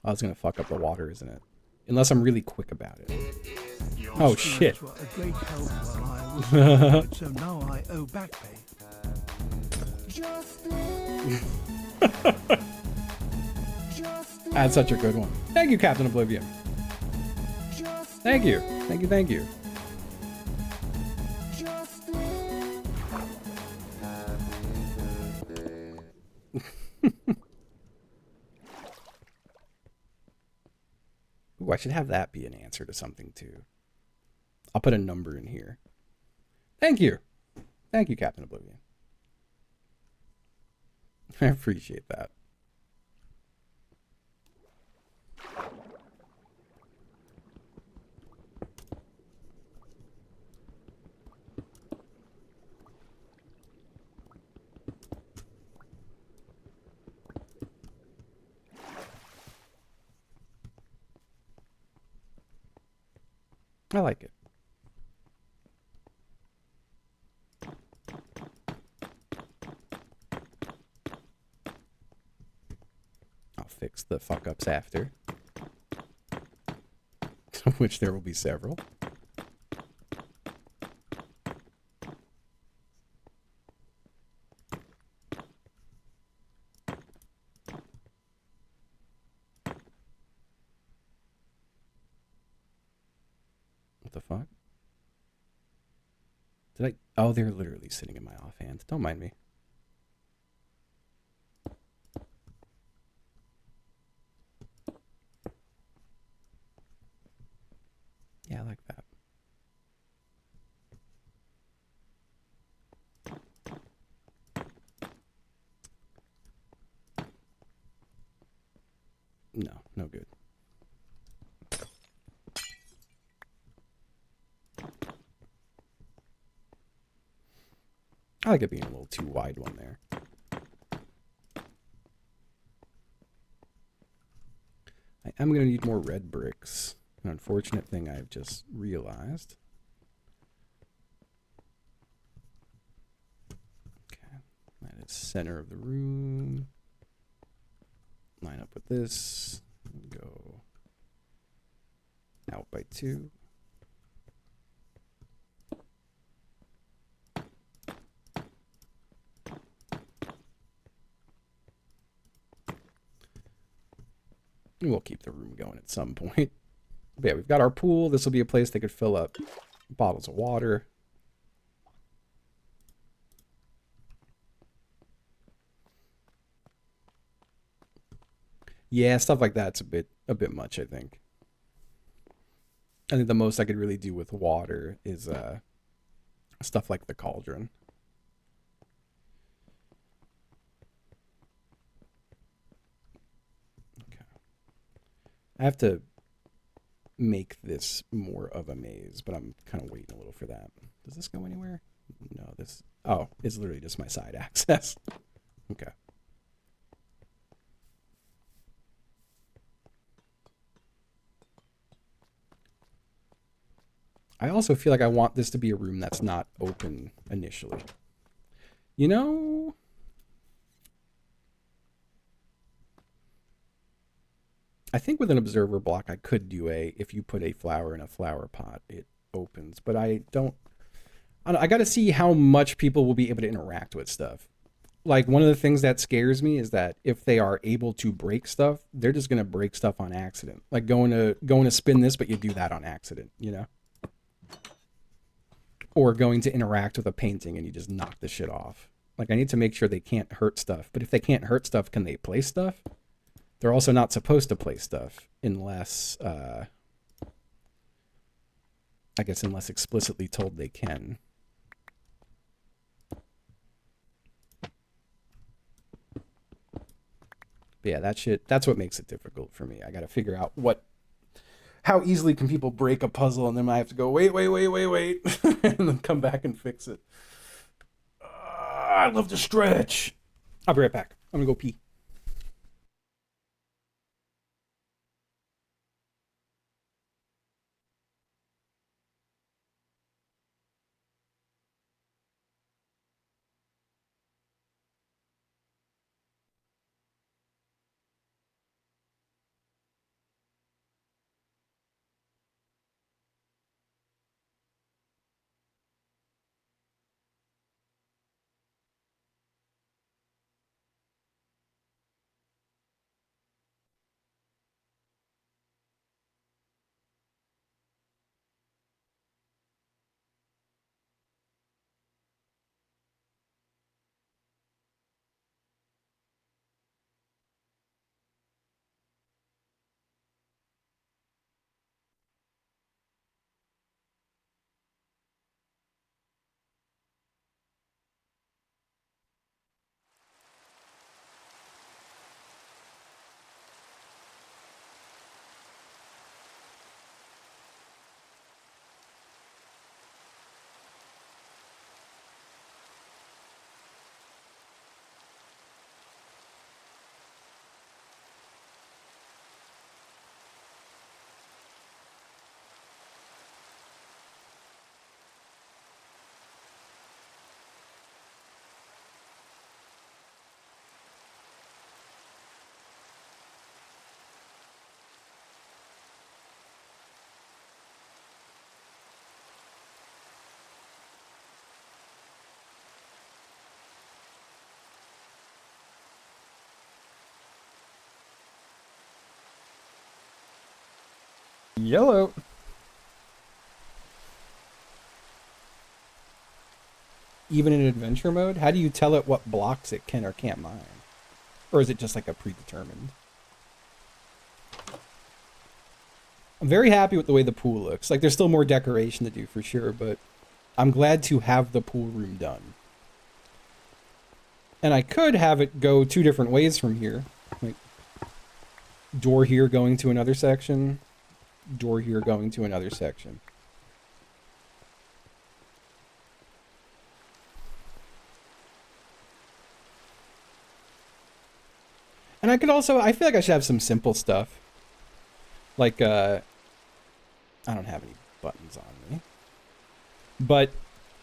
Oh, it's gonna fuck up the water, isn't it? Unless I'm really quick about it. Oh shit. Were a great help while I was employed, so now I owe back pay. That's such a good one. Thank you, Captain Oblivion. Thank you. Thank you, thank you. Ooh, I should have that be an answer to something too. I'll put a number in here. Thank you. Thank you, Captain Oblivion. I appreciate that. I like it. I'll fix the fuck ups after, which there will be several. What the fuck? Did I? Oh, they're literally sitting in my offhand. Don't mind me. Yeah, I like that. No, no good. I like it being a little too wide one there. I am going to need more red bricks. An unfortunate thing I've just realized. Okay, that is center of the room. Line up with this. Go out by 2. And we'll keep the room going at some point. But yeah, we've got our pool. This will be a place they could fill up bottles of water. Yeah, stuff like that's a bit much, I think. I think the most I could really do with water is stuff like the cauldron. Okay. I have to make this more of a maze, but I'm kind of waiting a little for that. Does this go anywhere? No, this. Oh, it's literally just my side access. Okay. I also feel like I want this to be a room that's not open initially. You know, I think with an observer block, I could do if you put a flower in a flower pot, it opens. But I got to see how much people will be able to interact with stuff. Like one of the things that scares me is that if they are able to break stuff, they're just gonna break stuff on accident. Like going to spin this, but you do that on accident, or going to interact with a painting and you just knock the shit off. Like I need to make sure they can't hurt stuff. But if they can't hurt stuff, can they play stuff? They're also not supposed to play stuff unless, I guess, unless explicitly told they can. But yeah, that shit. That's what makes it difficult for me. I got to figure out how easily can people break a puzzle, and then I have to go wait, and then come back and fix it. I love to stretch. I'll be right back. I'm gonna go pee. Yellow. Even in adventure mode? How do you tell it what blocks it can or can't mine? Or is it just like a predetermined? I'm very happy with the way the pool looks. Like, there's still more decoration to do for sure, but I'm glad to have the pool room done. And I could have it go two different ways from here. Like, door here going to another section, door here going to another section. And I could also, I feel like I should have some simple stuff. Like, I don't have any buttons on me. But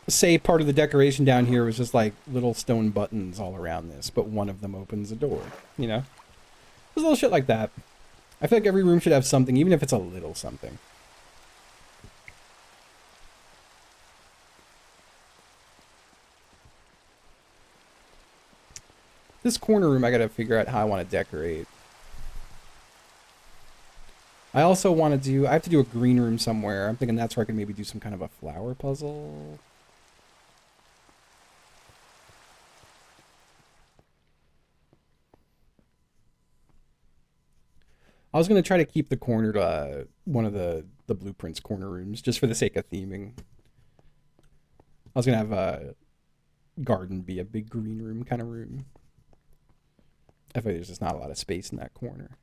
say part of the decoration down here was just like little stone buttons all around this, but one of them opens a door, you know? There's a little shit like that. I feel like every room should have something, even if it's a little something. This corner room, I gotta figure out how I want to decorate. I also want to do, I have to do a green room somewhere. I'm thinking that's where I can maybe do some kind of a flower puzzle. I was going to try to keep the corner to one of the blueprints corner rooms, just for the sake of theming. I was going to have a garden be a big green room kind of room. I feel like there's just not a lot of space in that corner.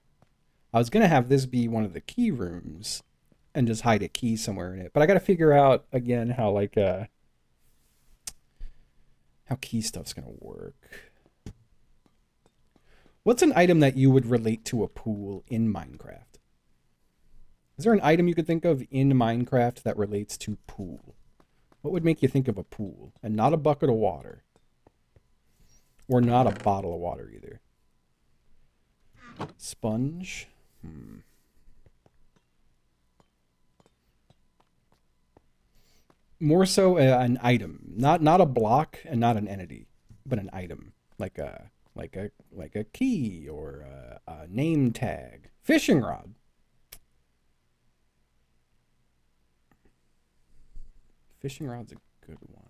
I was going to have this be one of the key rooms and just hide a key somewhere in it. But I got to figure out, again, how, like, how key stuff's going to work. What's an item that you would relate to a pool in Minecraft? Is there an item you could think of in Minecraft that relates to pool? What would make you think of a pool? And not a bucket of water. Or not a bottle of water either. Sponge? More so an item. Not a block and not an entity, but an item. Like a key or a name tag. Fishing rod. Fishing rod's a good one.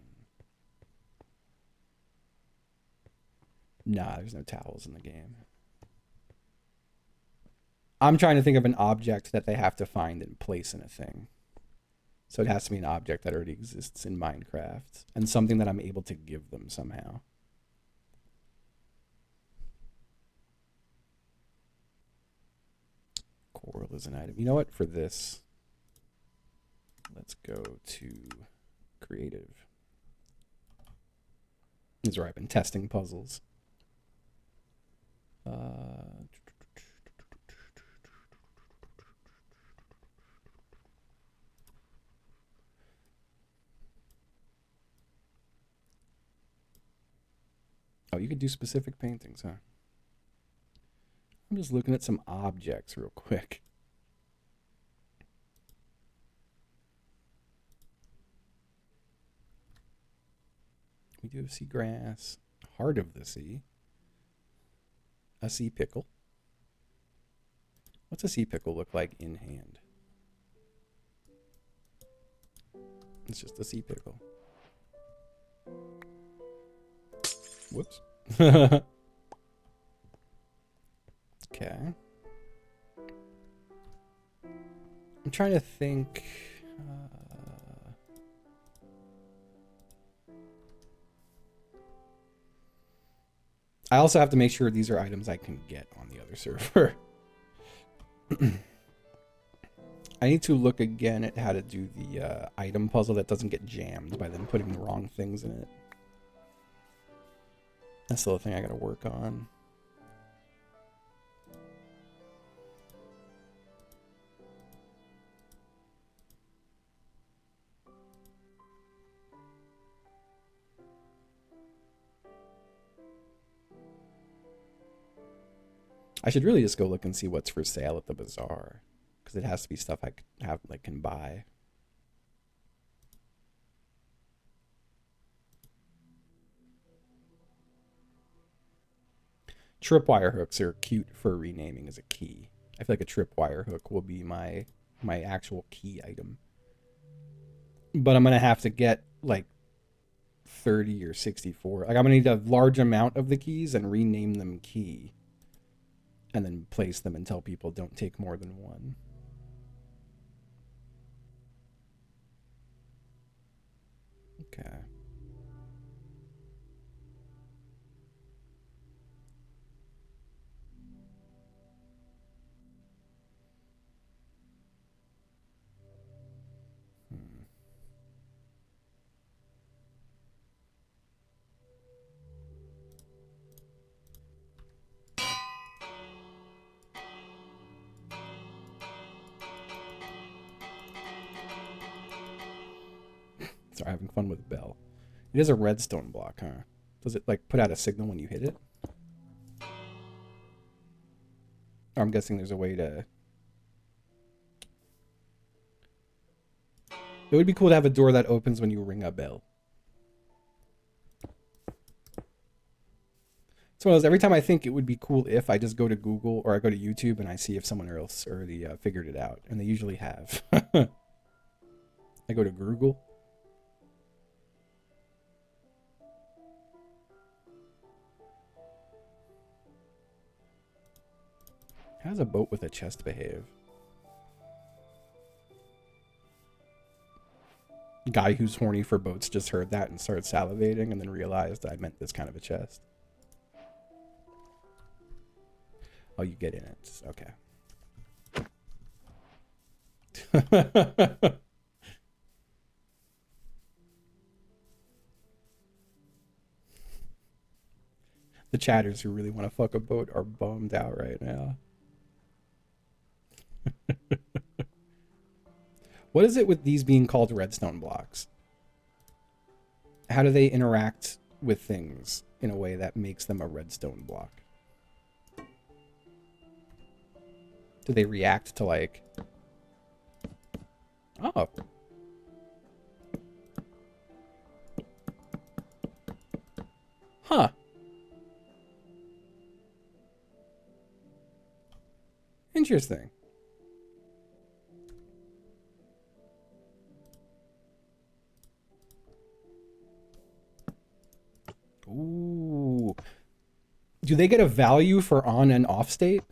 Nah, there's no towels in the game. I'm trying to think of an object that they have to find and place in a thing. So it has to be an object that already exists in Minecraft and something that I'm able to give them somehow. Coral is an item. You know what? For this, let's go to creative. This is where I've been testing puzzles. Oh, you could do specific paintings, huh? I'm just looking at some objects real quick. We do have seagrass, heart of the sea, a sea pickle. What's a sea pickle look like in hand? It's just a sea pickle. Whoops. Okay. I'm trying to think. I also have to make sure these are items I can get on the other server. I need to look again at how to do the item puzzle that doesn't get jammed by them putting the wrong things in it. That's the other thing I gotta work on. I should really just go look and see what's for sale at the bazaar, because it has to be stuff I can buy. Tripwire hooks are cute for renaming as a key. I feel like a tripwire hook will be my my actual key item. But I'm gonna have to get like 30 or 64. Like I'm gonna need a large amount of the keys and rename them key, and then place them and tell people don't take more than one. Okay. Sorry, having fun with Bell. It is a redstone block, huh? Does it like put out a signal when you hit it? Or I'm guessing there's a way to... It would be cool to have a door that opens when you ring a bell. So every time I think it would be cool if, I just go to Google or I go to YouTube and I see if someone else already figured it out. And they usually have. I go to Google. How does a boat with a chest behave? Guy who's horny for boats just heard that and started salivating and then realized I meant this kind of a chest. Oh, you get in it. Okay. The chatters who really want to fuck a boat are bummed out right now. What is it with these being called redstone blocks? How do they interact with things in a way that makes them a redstone block? Do they react to like... Oh. Huh. Interesting. Ooh. Do they get a value for on and off state?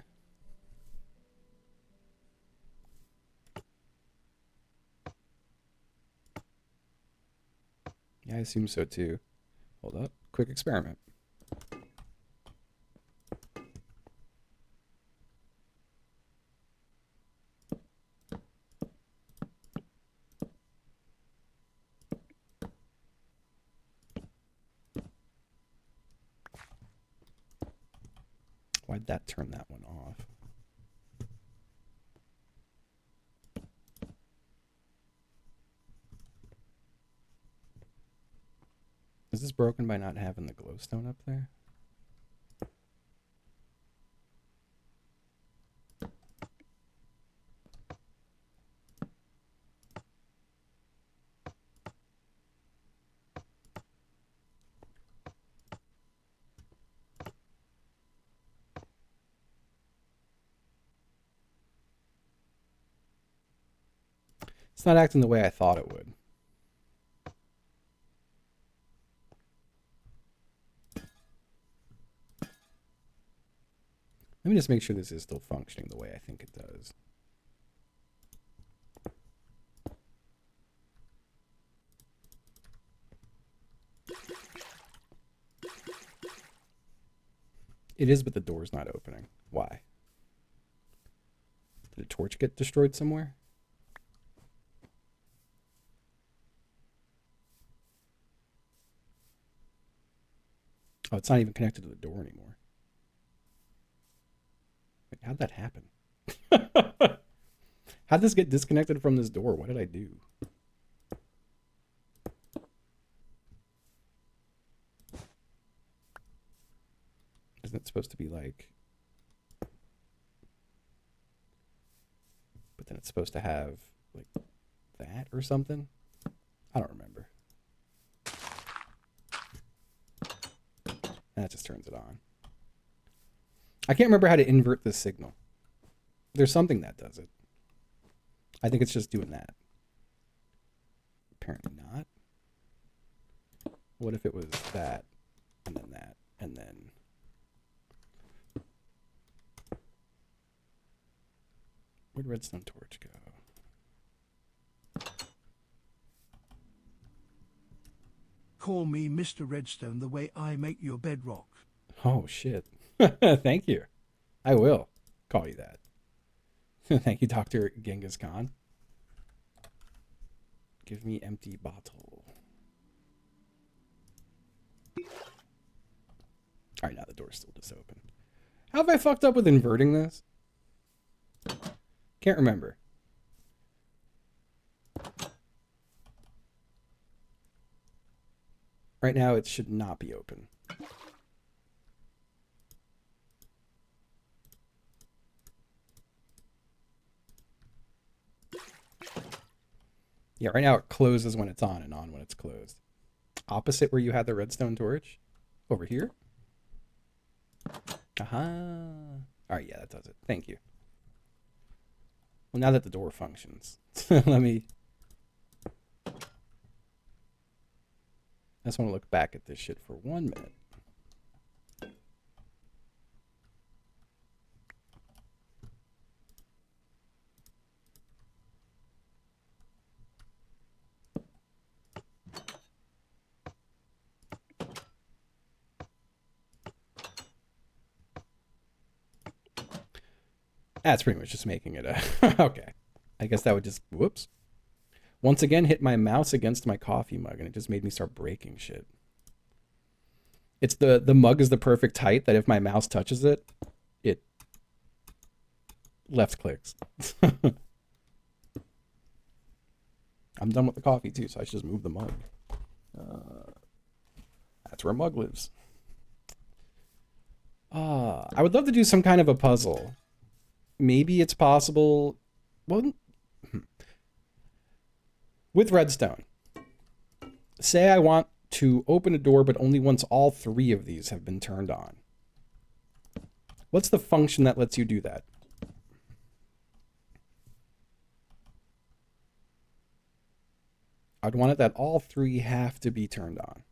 Yeah, I assume so too. Hold up. Quick experiment. Why'd that turn that one off? Is this broken by not having the glowstone up there? It's not acting the way I thought it would. Let me just make sure this is still functioning the way I think it does. It is, but the door's not opening. Why? Did a torch get destroyed somewhere? Oh, it's not even connected to the door anymore. Wait, how'd that happen? How'd this get disconnected from this door? What did I do? Isn't it supposed to be like... But then it's supposed to have like that or something? I don't remember. That just turns it on. I can't remember how to invert this signal. There's something that does it. I think it's just doing that. Apparently not. What if it was that, and then that, and then... Where'd redstone torch go? Call me Mr. Redstone the way I make your bedrock. Oh, shit. Thank you. I will call you that. Thank you, Dr. Genghis Khan. Give me empty bottle. All right, now the door's still just open. How have I fucked up with inverting this? Can't remember. Right now, it should not be open. Yeah, right now it closes when it's on and on when it's closed. Opposite where you had the redstone torch. Over here. Aha. All right, yeah, that does it. Thank you. Well, now that the door functions, let me... I just want to look back at this shit for 1 minute. That's pretty much just making it a... Okay. I guess that would just... Whoops. Once again, hit my mouse against my coffee mug, and it just made me start breaking shit. It's the mug is the perfect height that if my mouse touches it, it left clicks. I'm done with the coffee, too, so I should just move the mug. That's where mug lives. I would love to do some kind of a puzzle. Maybe it's possible... Well, with redstone. Say I want to open a door, but only once all 3 of these have been turned on. What's the function that lets you do that? I'd want it that all 3 have to be turned on.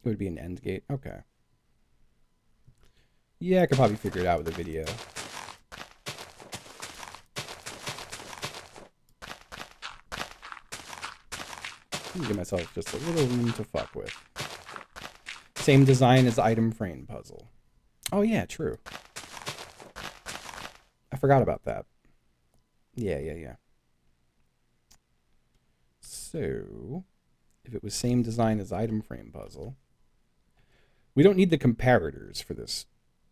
It would be an end gate. Okay. Yeah, I could probably figure it out with a video. Give myself just a little room to fuck with. Same design as the item frame puzzle. Oh yeah, true. I forgot about that. Yeah. So, if it was same design as item frame puzzle, we don't need the comparators for this.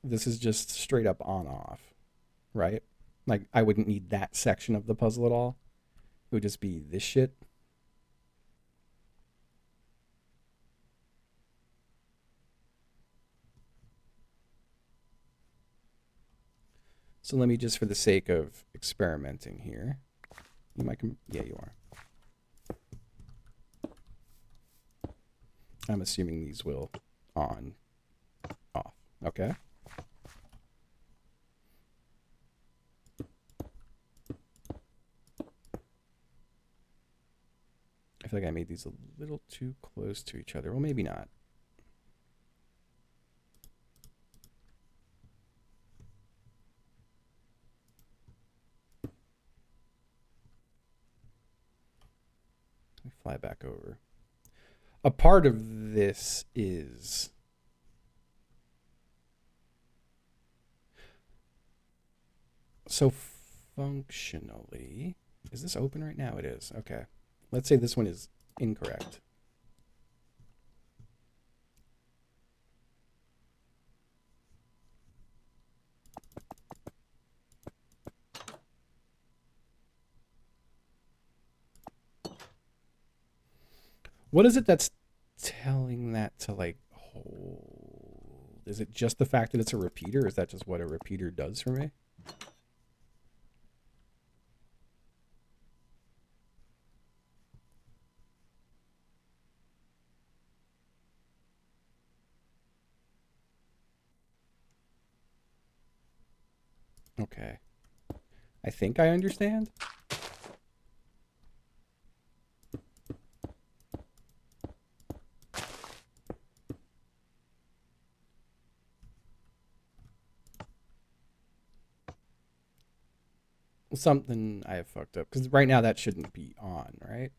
This is just straight up on-off, right? Like, I wouldn't need that section of the puzzle at all. It would just be this shit. So let me just, for the sake of experimenting here, you might yeah, you are. I'm assuming these will on, off. Okay. I feel like I made these a little too close to each other. Well, maybe not. Let me fly back over. A part of this is... So functionally... Is this open right now? It is. Okay. Let's say this one is incorrect. What is it that's telling that to, like, hold? Is it just the fact that it's a repeater? Or is that just what a repeater does for me? Okay. I think I understand. Something I have fucked up. Because right now that shouldn't be on, right?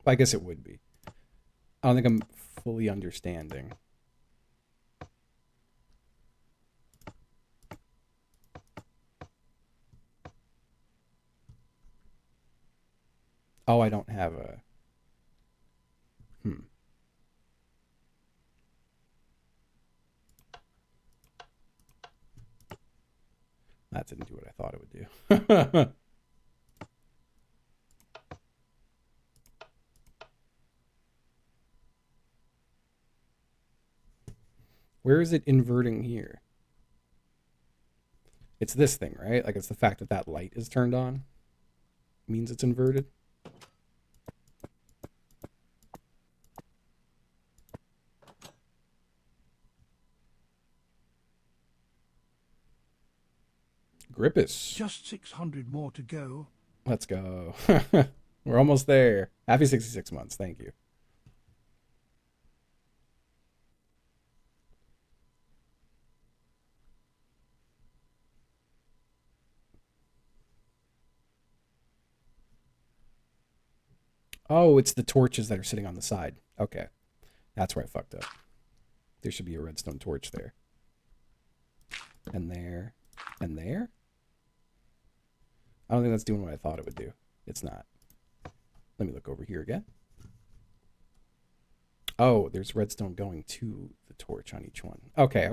Well, I guess it would be. I don't think I'm fully understanding. Oh, I don't have a... Hmm. That didn't do what I thought it would do. Where is it inverting here? It's this thing, right? Like it's the fact that that light is turned on means it's inverted. Grippus. Just 600 more to go. Let's go. We're almost there. Happy 66 months. Thank you. Oh, it's the torches that are sitting on the side. Okay. That's where I fucked up. There should be a redstone torch there. And there. And there? I don't think that's doing what I thought it would do. It's not. Let me look over here again. Oh, there's redstone going to the torch on each one. Okay.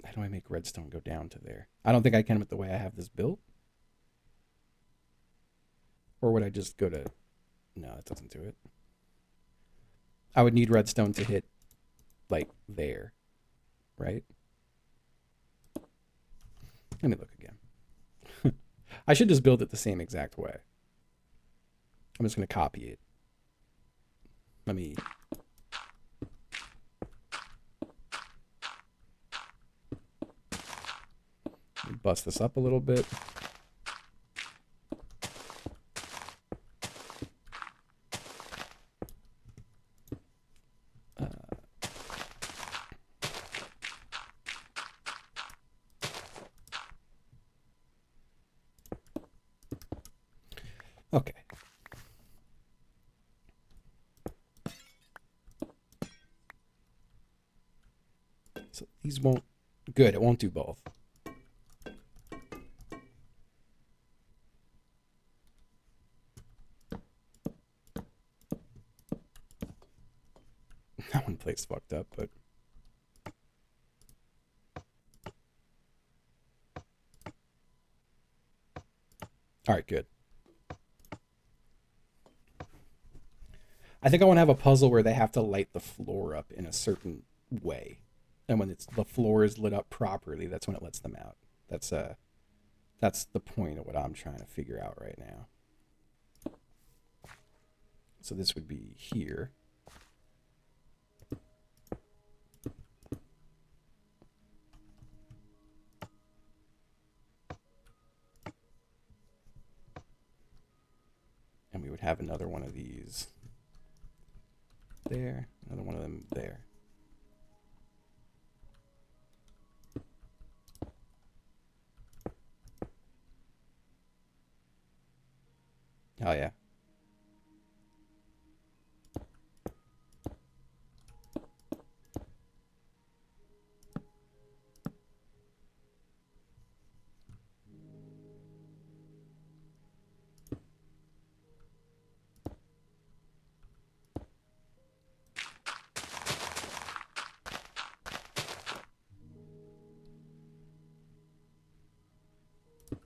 How do I make redstone go down to there? I don't think I can with the way I have this built. Or would I just go to... No, that doesn't do it. I would need redstone to hit, like, there. Right? Let me look again. I should just build it the same exact way. I'm just going to copy it. Let me bust this up a little bit. Okay. So these won't... Good, it won't do both. That one place fucked up, but... Alright, good. I think I want to have a puzzle where they have to light the floor up in a certain way. And when the floor is lit up properly, that's when it lets them out. That's the point of what I'm trying to figure out right now. So this would be here. And we would have another one of these there, another one of them there. Oh yeah.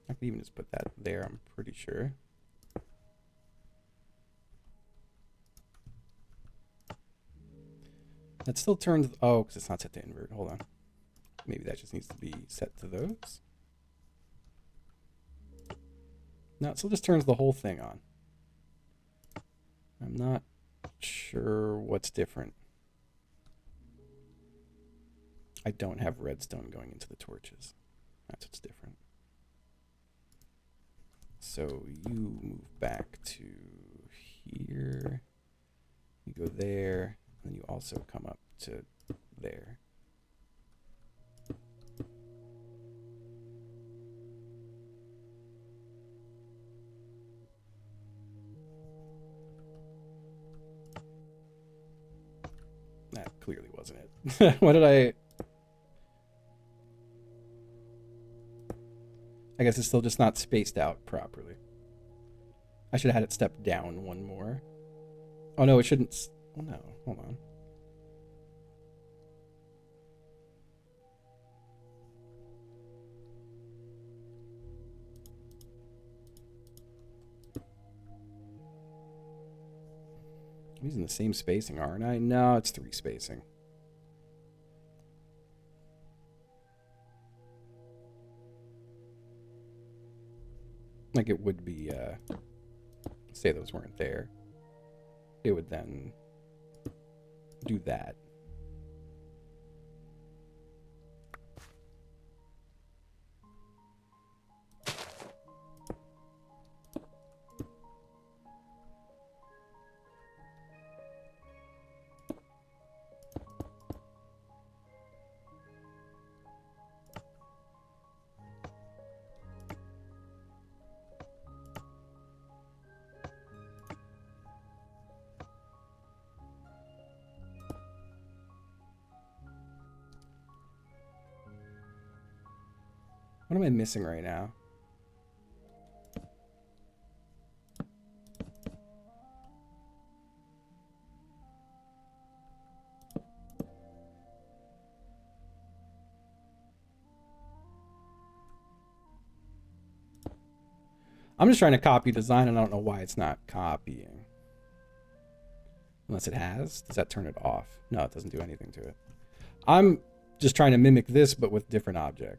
I could even just put that there, I'm pretty sure. That still turns... Oh, because it's not set to invert. Hold on. Maybe that just needs to be set to those. No, it still just turns the whole thing on. I'm not sure what's different. I don't have redstone going into the torches. That's what's different. So you move back to here. You go there, and then you also come up to there. That clearly wasn't it. What did I guess it's still just not spaced out properly. I should have had it step down one more. Oh no, it shouldn't. Oh no, hold on. I'm using the same spacing, aren't I? No, it's 3 spacing. Like it would be, say those weren't there. It would then do that. What am I missing right now? I'm just trying to copy design and I don't know why it's not copying. Unless it has. Does that turn it off? No, it doesn't do anything to it. I'm just trying to mimic this but with different object.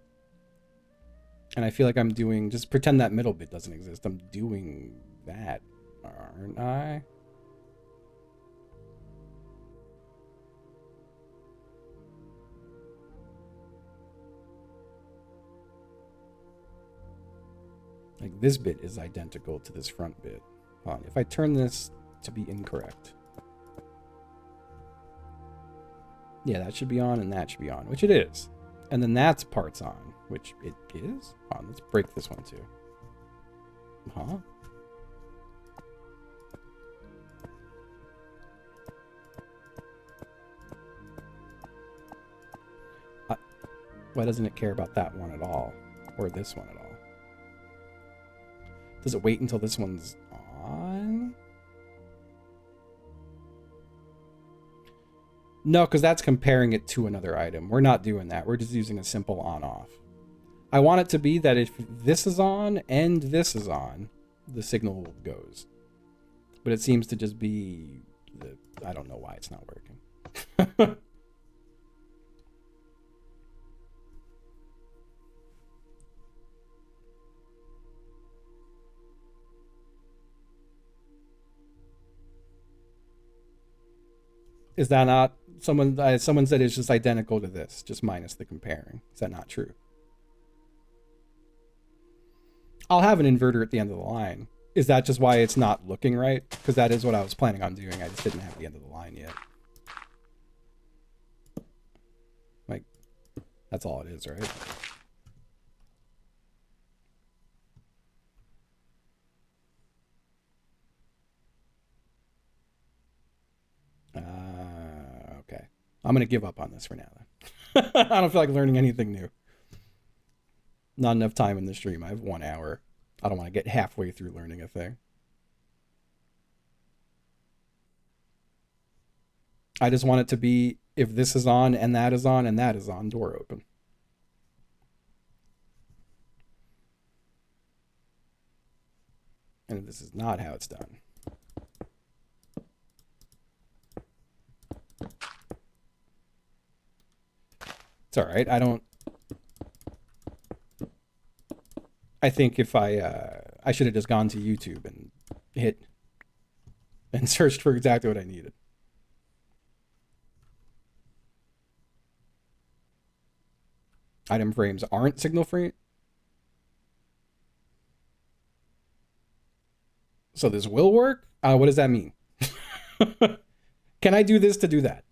And I feel like I'm doing, just pretend that middle bit doesn't exist. I'm doing that, aren't I? Like this bit is identical to this front bit. Hold on, if I turn this to be incorrect. Yeah, that should be on and that should be on, which it is. And then that's parts on, which it is. Hold on, let's break this one too. Huh? Why doesn't it care about that one at all? Or this one at all? Does it wait until this one's on? No, because that's comparing it to another item. We're not doing that. We're just using a simple on-off. I want it to be that if this is on and this is on, the signal goes. But it seems to just be... I don't know why it's not working. Is that not... Someone said it's just identical to this, just minus the comparing. Is that not true? I'll have an inverter at the end of the line. Is that just why it's not looking right? Because that is what I was planning on doing. I just didn't have the end of the line yet. Like, that's all it is, right? Okay. I'm going to give up on this for now, then. I don't feel like learning anything new. Not enough time in the stream. I have 1 hour. I don't want to get halfway through learning a thing. I just want it to be, if this is on and that is on and that is on, door open. And this is not how it's done. It's all right. I think if I should have just gone to YouTube and hit and searched for exactly what I needed. Item frames aren't signal free. So this will work? What does that mean? Can I do this to do that?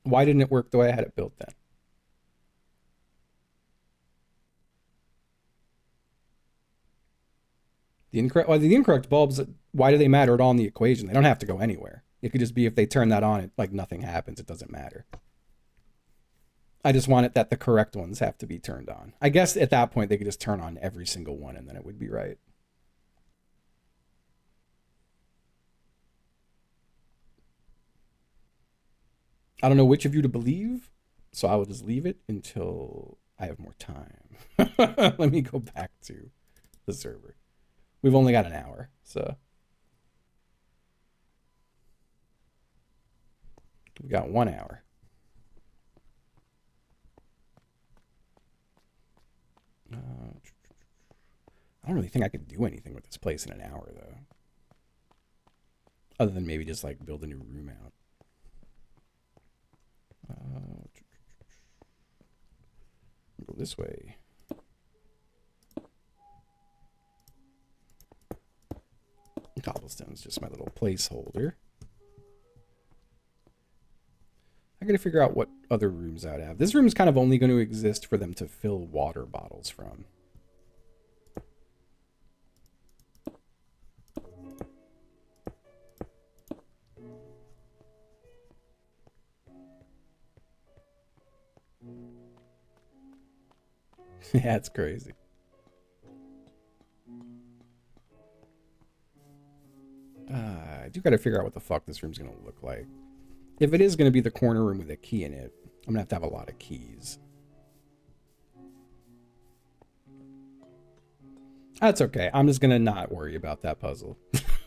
Why didn't it work the way I had it built then? The incorrect bulbs, why do they matter at all in the equation? They don't have to go anywhere. It could just be if they turn that on, it like nothing happens. It doesn't matter. I just want it that the correct ones have to be turned on. I guess at that point they could just turn on every single one and then it would be right. I don't know which of you to believe, so I will just leave it until I have more time. Let me go back to the server. We've only got an hour, so we got 1 hour. I don't really think I could do anything with this place in an hour, though. Other than maybe just like build a new room out. Go this way. Cobblestone's just my little placeholder. I gotta figure out what other rooms I'd have. This room's kind of only going to exist for them to fill water bottles from. Yeah, it's crazy. I do gotta figure out what the fuck this room's gonna look like. If it is gonna be the corner room with a key in it, I'm gonna have a lot of keys. That's okay. I'm just gonna not worry about that puzzle.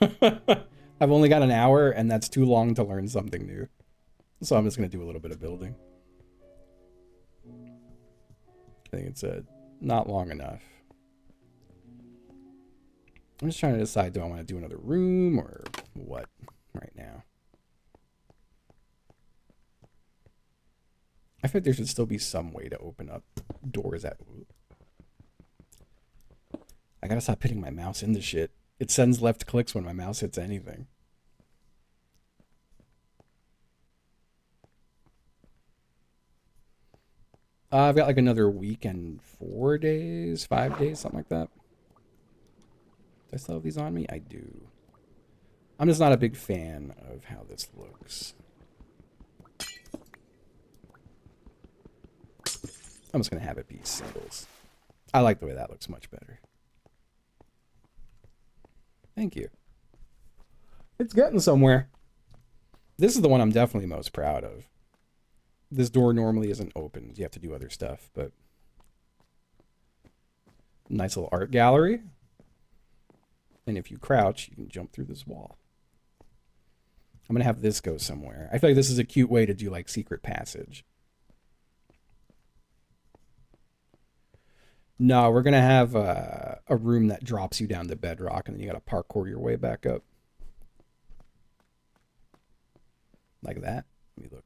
I've only got an hour, and that's too long to learn something new. So I'm just gonna do a little bit of building. I think it's not long enough. I'm just trying to decide, do I want to do another room or what right now? I feel like there should still be some way to open up doors at... I gotta stop hitting my mouse into shit. It sends left clicks when my mouse hits anything. I've got like another week and 4 days, 5 days, something like that. Do I still have these on me? I do. I'm just not a big fan of how this looks. I'm just going to have it be singles. I like the way that looks much better. Thank you. It's getting somewhere. This is the one I'm definitely most proud of. This door normally isn't opened. You have to do other stuff, but... Nice little art gallery. And if you crouch, you can jump through this wall. I'm going to have this go somewhere. I feel like this is a cute way to do, like, secret passage. No, we're going to have a room that drops you down to bedrock, and then you got to parkour your way back up. Like that. Let me look.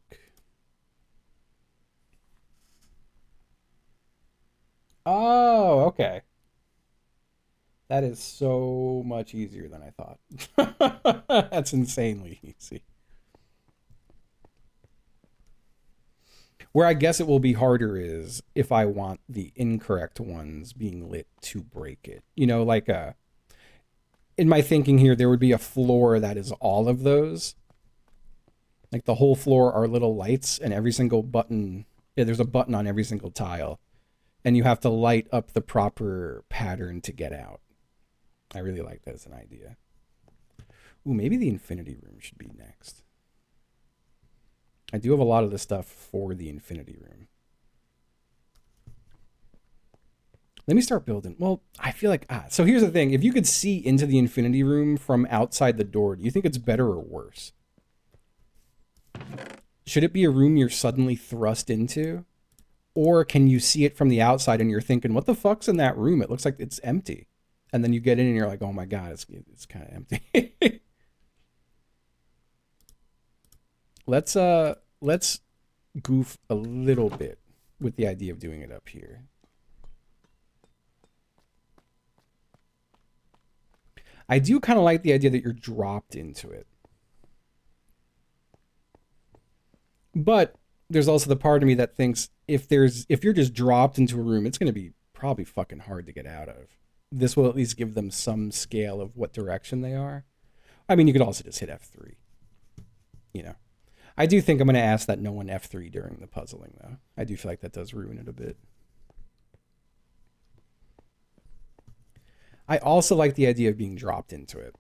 Oh, okay. That is so much easier than I thought. That's insanely easy. Where I guess it will be harder is if I want the incorrect ones being lit to break it. You know, like in my thinking here, there would be a floor that is all of those. Like the whole floor are little lights, and every single button, yeah, there's a button on every single tile. And you have to light up the proper pattern to get out. I really like that as an idea. Ooh, maybe the infinity room should be next. I do have a lot of the stuff for the infinity room. Let me start building. Well, I feel like... so here's the thing. If you could see into the infinity room from outside the door, do you think it's better or worse? Should it be a room you're suddenly thrust into? Or can you see it from the outside and you're thinking, what the fuck's in that room? It looks like it's empty. And then you get in and you're like, oh my God, it's kind of empty. Let's goof a little bit with the idea of doing it up here. I do kind of like the idea that you're dropped into it. But there's also the part of me that thinks if you're just dropped into a room, it's going to be probably fucking hard to get out of. This will at least give them some scale of what direction they are. I mean, you could also just hit F3. You know, I do think I'm going to ask that no one F3 during the puzzling, though. I do feel like that does ruin it a bit. I also like the idea of being dropped into it.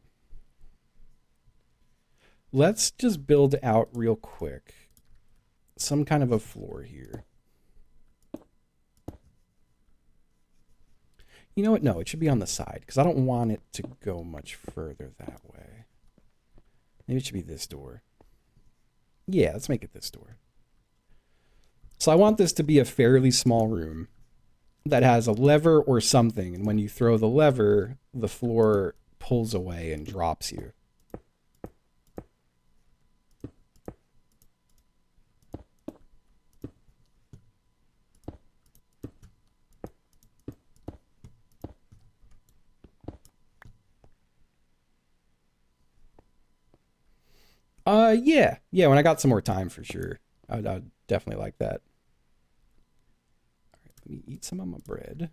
Let's just build out real quick some kind of a floor here. You know what? No, it should be on the side because I don't want it to go much further that way. Maybe it should be this door. Yeah, let's make it this door. So I want this to be a fairly small room that has a lever or something, and when you throw the lever, the floor pulls away and drops you. Yeah, when I got some more time for sure. I'd definitely like that. All right, let me eat some of my bread.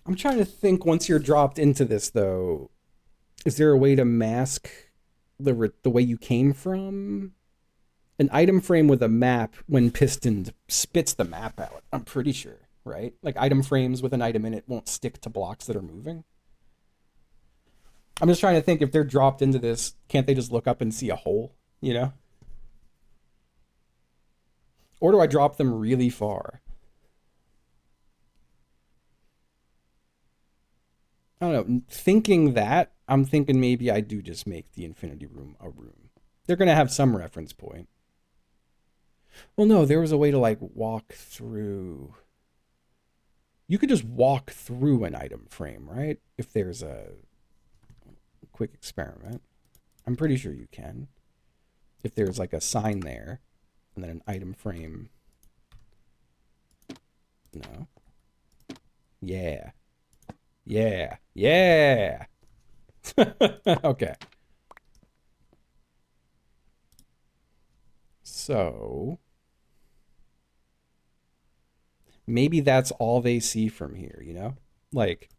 I'm trying to think once you're dropped into this though, is there a way to mask the way you came from? An item frame with a map when pistoned spits the map out. I'm pretty sure, right? Like item frames with an item in it won't stick to blocks that are moving. I'm just trying to think if they're dropped into this, can't they just look up and see a hole, you know? Or do I drop them really far? I don't know. Thinking that, I'm thinking maybe I do just make the infinity room a room. They're going to have some reference point. Well, no, there was a way to like walk through. You could just walk through an item frame, right? If there's a quick experiment. I'm pretty sure you can. If there's like a sign there and then an item frame. No. Yeah. Yeah. Yeah. Okay. So maybe that's all they see from here, you know? Like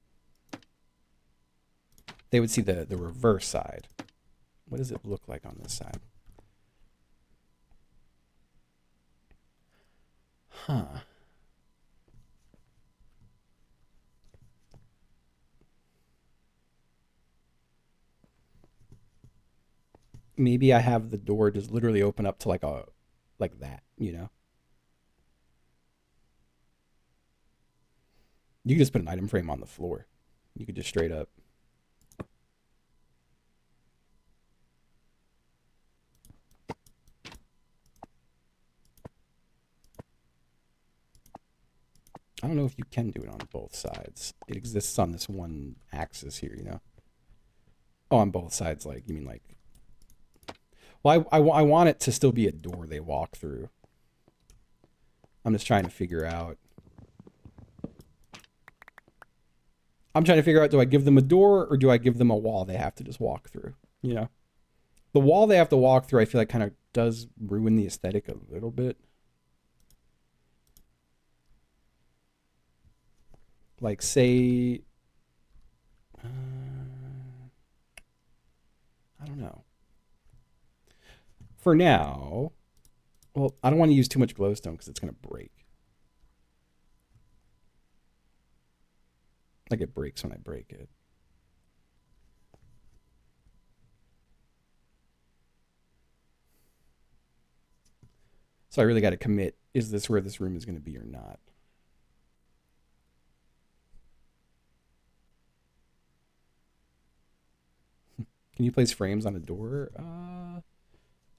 they would see the reverse side. What does it look like on this side? Huh. Maybe I have the door just literally open up to like that, you know? You could just put an item frame on the floor. You could just straight up. I don't know if you can do it on both sides. It exists on this one axis here, you know? Oh, on both sides, like, you mean like. Well, I want it to still be a door they walk through. I'm just trying to figure out. I'm trying to figure out, do I give them a door or do I give them a wall they have to just walk through? You know? The wall they have to walk through, I feel like kind of does ruin the aesthetic a little bit. Like, say. I don't know. For now, well, I don't want to use too much glowstone because it's going to break. Like, it breaks when I break it. So I really got to commit. Is this where this room is going to be or not? Can you place frames on a door?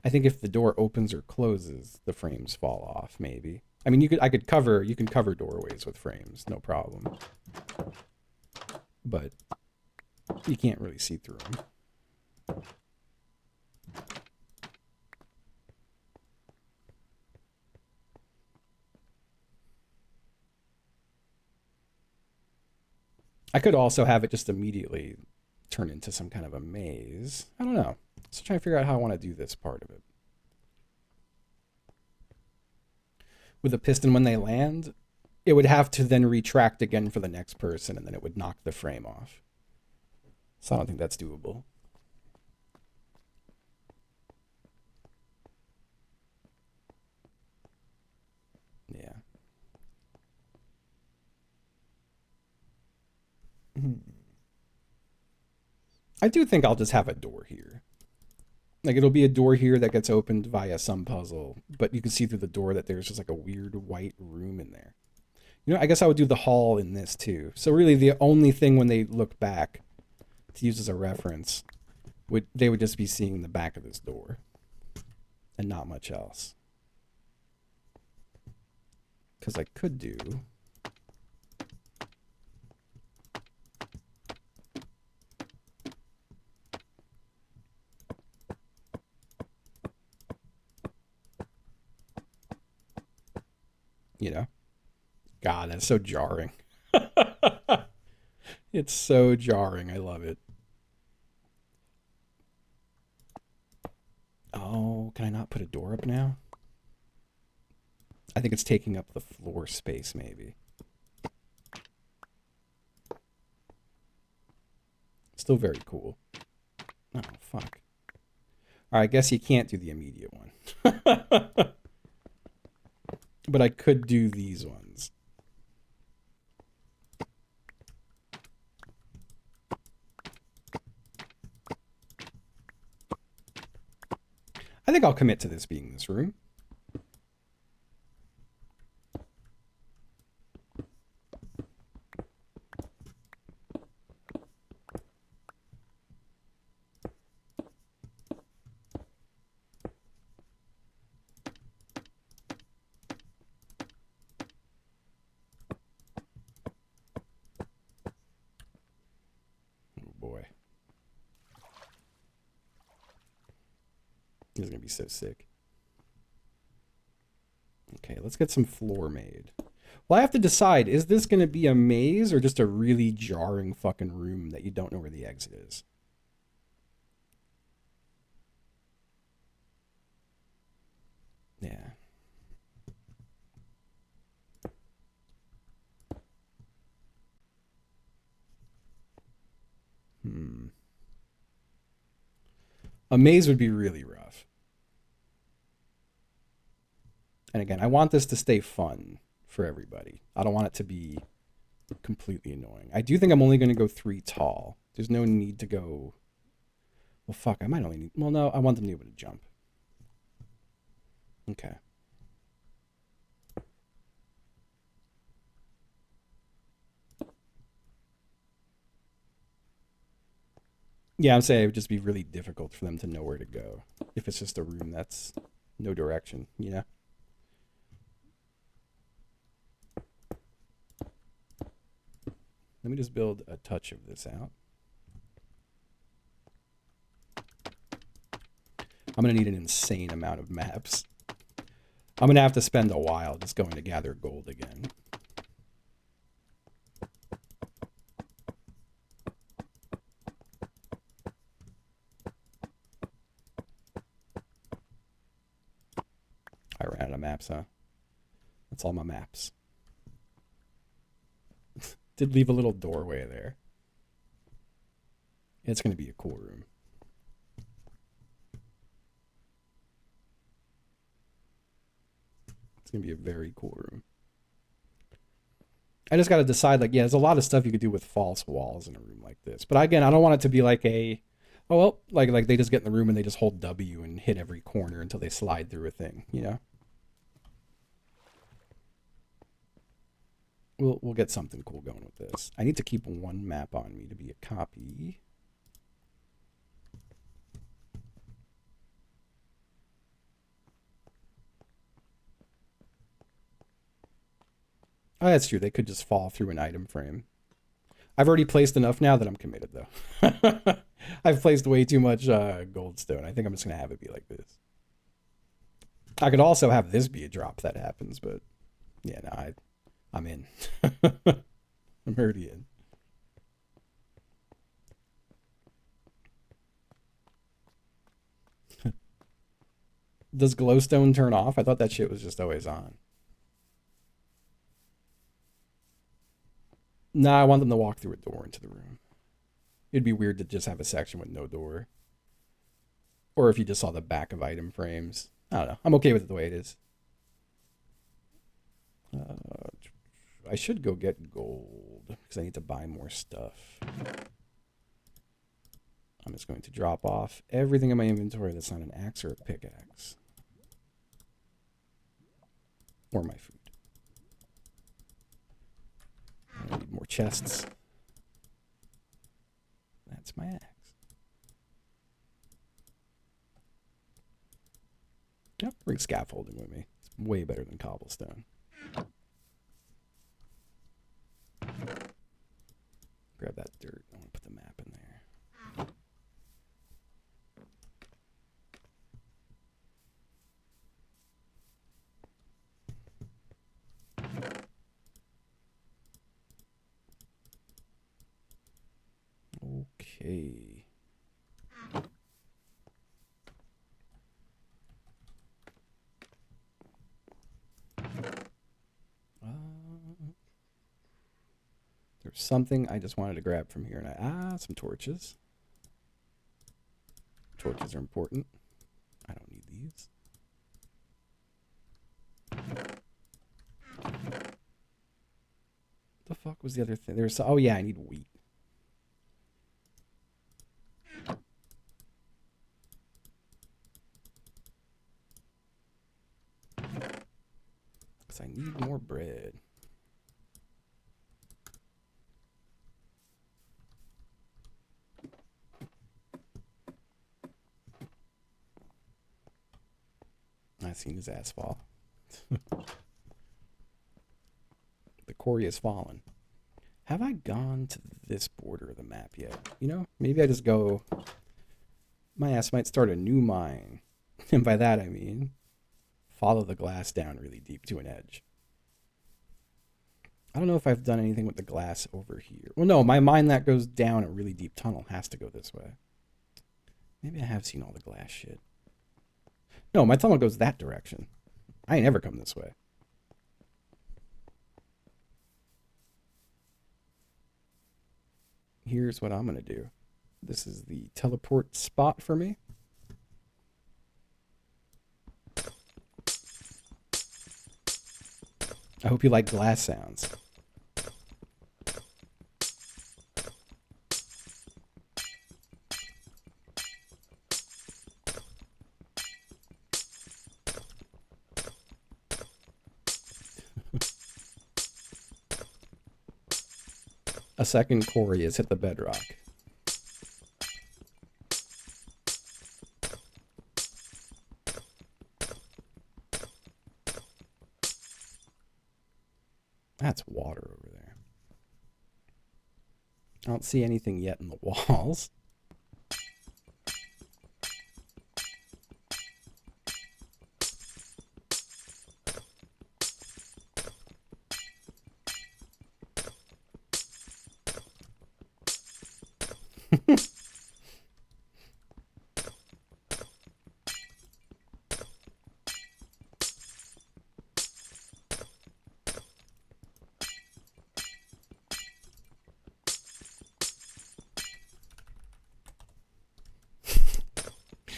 I think if the door opens or closes, the frames fall off, maybe. I mean, you can cover doorways with frames, no problem. But you can't really see through them. I could also have it just immediately turn into some kind of a maze. I don't know. Just trying to figure out how I want to do this part of it. With a piston, when they land, it would have to then retract again for the next person, and then it would knock the frame off. So I don't think that's doable. Yeah. I do think I'll just have a door here. Like, it'll be a door here that gets opened via some puzzle, but you can see through the door that there's just like a weird white room in there. You know, I guess I would do the hall in this too. So really the only thing when they look back to use as a reference they would just be seeing the back of this door and not much else. Because I could do you know, God, that's so jarring. It's so jarring. I love it. Oh, can I not put a door up now? I think it's taking up the floor space, maybe. Still very cool. Oh, fuck. All right, I guess you can't do the immediate one. But I could do these ones. I think I'll commit to this being this room. Oh boy. This is going to be so sick. Okay, let's get some floor made. Well, I have to decide, is this going to be a maze or just a really jarring fucking room that you don't know where the exit is? Yeah. A maze would be really rough. And again, I want this to stay fun for everybody. I don't want it to be completely annoying. I do think I'm only going to go 3 tall. There's no need to go... Well, fuck, I might only need... Well, no, I want them to be able to jump. Okay. Yeah, I'm saying it would just be really difficult for them to know where to go if it's just a room that's no direction, you know? Let me just build a touch of this out. I'm going to need an insane amount of maps. I'm going to have to spend a while just going to gather gold again. I ran out of maps, huh? That's all my maps. Did leave a little doorway there. It's going to be a cool room. It's going to be a very cool room. I just got to decide, like, yeah, there's a lot of stuff you could do with false walls in a room like this. But again, I don't want it to be like a, oh, well, like they just get in the room and they just hold W and hit every corner until they slide through a thing, you know? We'll get something cool going with this. I need to keep one map on me to be a copy. Oh, that's true. They could just fall through an item frame. I've already placed enough now that I'm committed, though. I've placed way too much goldstone. I think I'm just going to have it be like this. I could also have this be a drop that happens, but yeah, no, I'm in. I'm already in. Does glowstone turn off? I thought that shit was just always on. Nah, I want them to walk through a door into the room. It'd be weird to just have a section with no door. Or if you just saw the back of item frames. I don't know. I'm okay with it the way it is. I should go get gold because I need to buy more stuff. I'm just going to drop off everything in my inventory that's not an axe or a pickaxe. Or my food. I need more chests. That's my axe. Yep, bring scaffolding with me. It's way better than cobblestone. Grab that dirt. I want to put the map in there. Okay. There's something I just wanted to grab from here, and some torches. Torches are important. I don't need these. The fuck was the other thing? There's oh yeah, I need wheat. Because I need more bread. I've seen his ass fall. The quarry has fallen. Have I gone to this border of the map yet? You know, maybe I just go... My ass might start a new mine. And by that I mean... follow the glass down really deep to an edge. I don't know if I've done anything with the glass over here. Well, no, my mine that goes down a really deep tunnel has to go this way. Maybe I have seen all the glass shit. No, my tunnel goes that direction. I ain't ever come this way. Here's what I'm going to do. This is the teleport spot for me. I hope you like glass sounds. A second quarry has hit the bedrock. That's water over there. I don't see anything yet in the walls.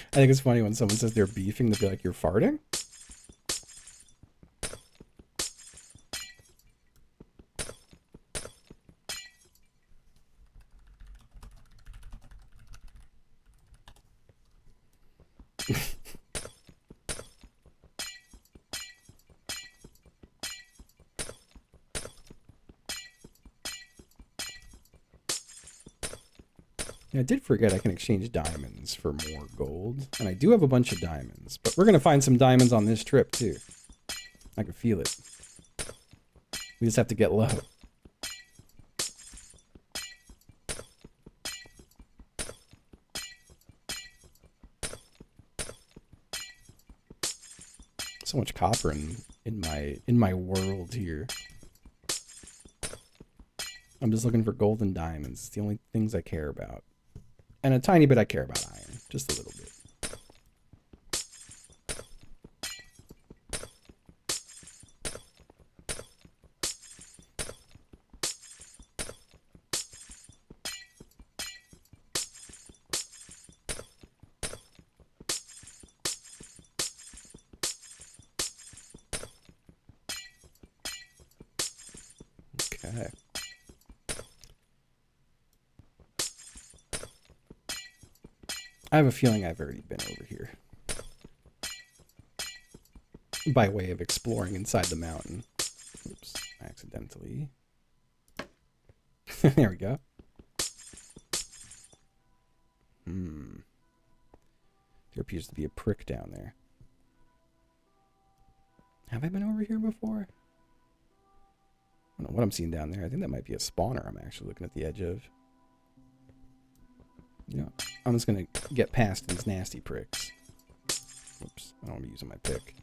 I think it's funny when someone says they're beefing, they'll be like, you're farting? I did forget I can exchange diamonds for more gold. And I do have a bunch of diamonds. But we're going to find some diamonds on this trip, too. I can feel it. We just have to get low. So much copper in my world here. I'm just looking for gold and diamonds. It's the only things I care about. And a tiny bit I care about iron. Just a little bit. Okay. I have a feeling I've already been over here. By way of exploring inside the mountain. Oops, accidentally. There we go. There appears to be a prick down there. Have I been over here before? I don't know what I'm seeing down there. I think that might be a spawner I'm actually looking at the edge of. You know, I'm just going to get past these nasty pricks. Oops, I don't want to be using my pick.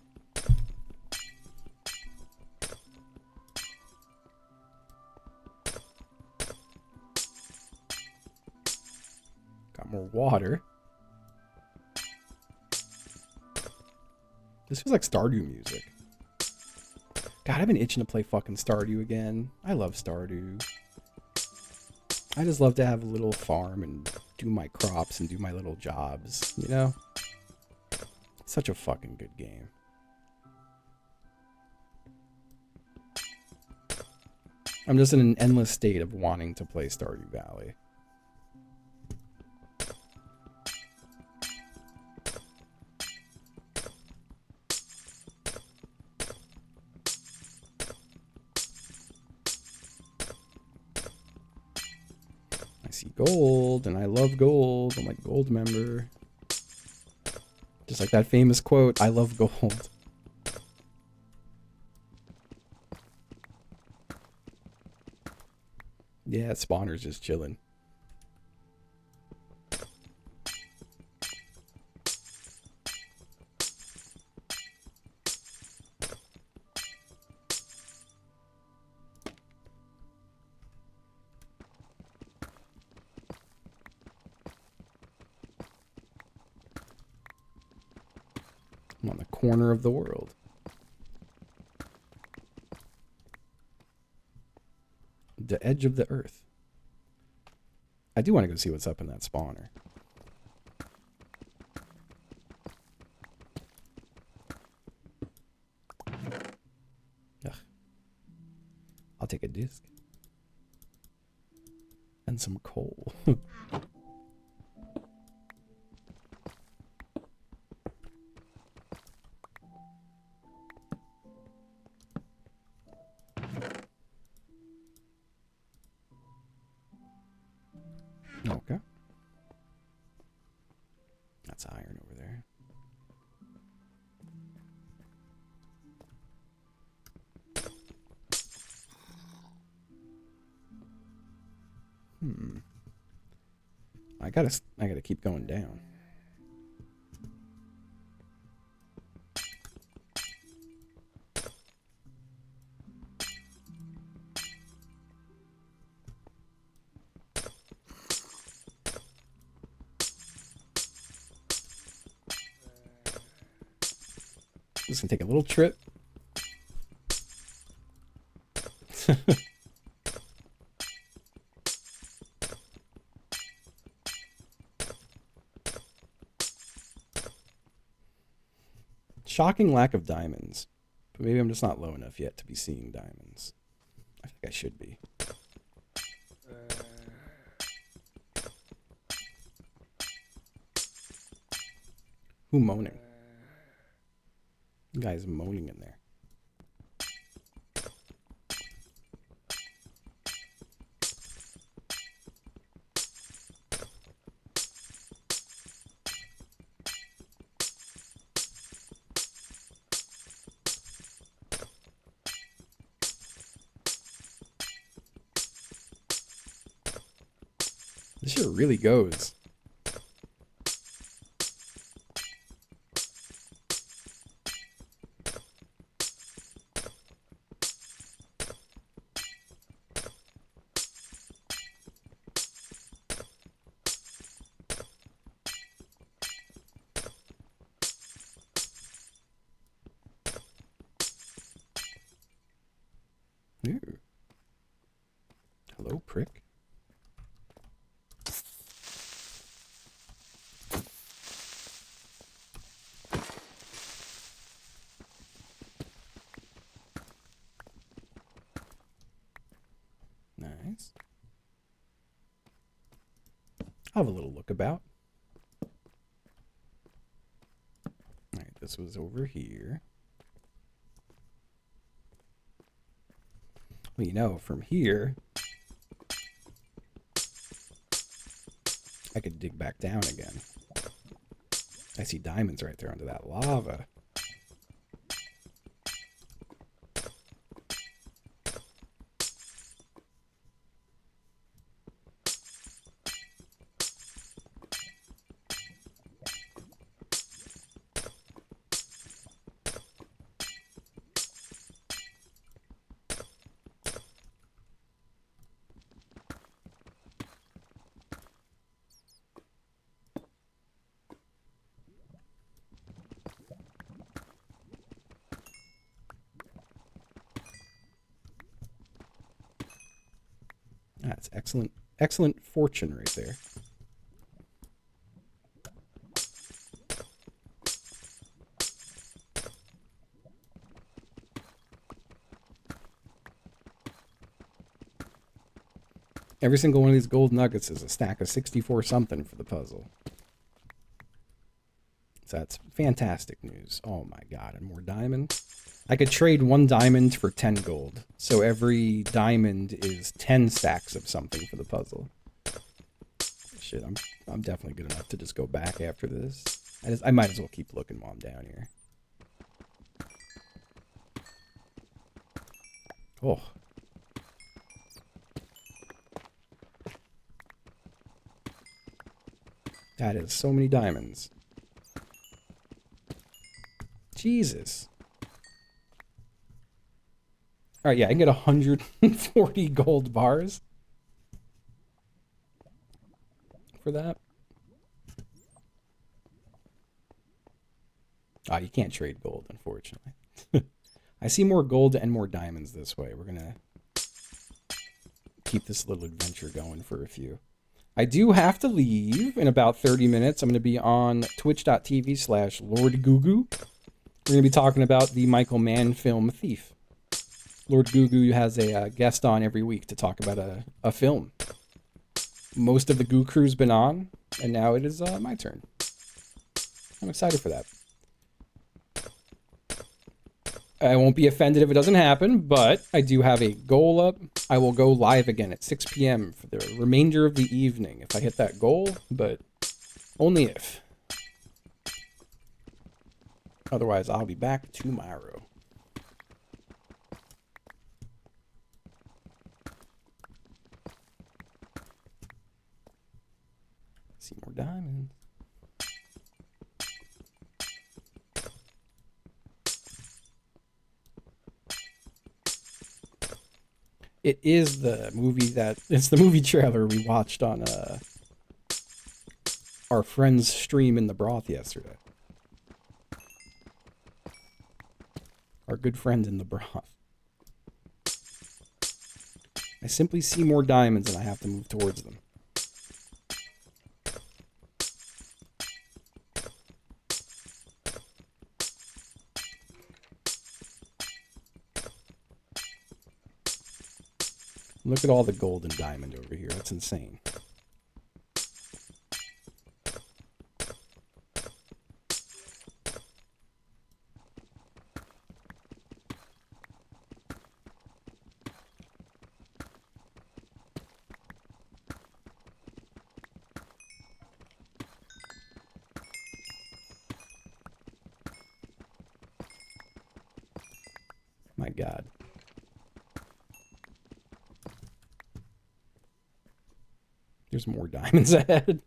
Got more water. This feels like Stardew music. God, I've been itching to play fucking Stardew again. I love Stardew. I just love to have a little farm and do my crops and do my little jobs, you know? Such a fucking good game. I'm just in an endless state of wanting to play Stardew Valley. I see gold, and I love gold. I'm like, gold member. Just like that famous quote, I love gold. Yeah, spawner's just chilling. I'm on the corner of the world. The edge of the earth. I do want to go see what's up in that spawner. Ugh. I'll take a disc. And some coal. Okay. That's iron over there. I gotta keep going down. Just gonna take a little trip. Shocking lack of diamonds. But maybe I'm just not low enough yet to be seeing diamonds. I think I should be. Who moaning? The guy's moaning in there. This shit really goes. Ooh. Hello, prick. Nice. I'll have a little look about. Alright, this was over here. Well, you know, from here, I could dig back down again. I see diamonds right there under that lava. That's excellent, excellent fortune right there. Every single one of these gold nuggets is a stack of 64 something for the puzzle. So that's fantastic news. Oh my god, and more diamond. I could trade 1 diamond for 10 gold. So every diamond is 10 stacks of something for the puzzle. Shit, I'm definitely good enough to just go back after this. I might as well keep looking while I'm down here. Oh. That is so many diamonds. Jesus. Alright, yeah, I can get 140 gold bars for that. Ah, you can't trade gold, unfortunately. I see more gold and more diamonds this way. We're gonna keep this little adventure going for a few. I do have to leave in about 30 minutes. I'm going to be on twitch.tv/LordGugu. We're going to be talking about the Michael Mann film Thief. Lord Gugu has a guest on every week to talk about a film. Most of the Goo crew's been on, and now it is my turn. I'm excited for that. I won't be offended if it doesn't happen, but I do have a goal up. I will go live again at 6 p.m. for the remainder of the evening if I hit that goal, but only if. Otherwise, I'll be back tomorrow. See more diamonds. It is the movie trailer we watched on our friend's stream in the broth yesterday. Our good friend in the broth. I simply see more diamonds and I have to move towards them. Look at all the gold and diamond over here. That's insane. My God. There's more diamonds ahead.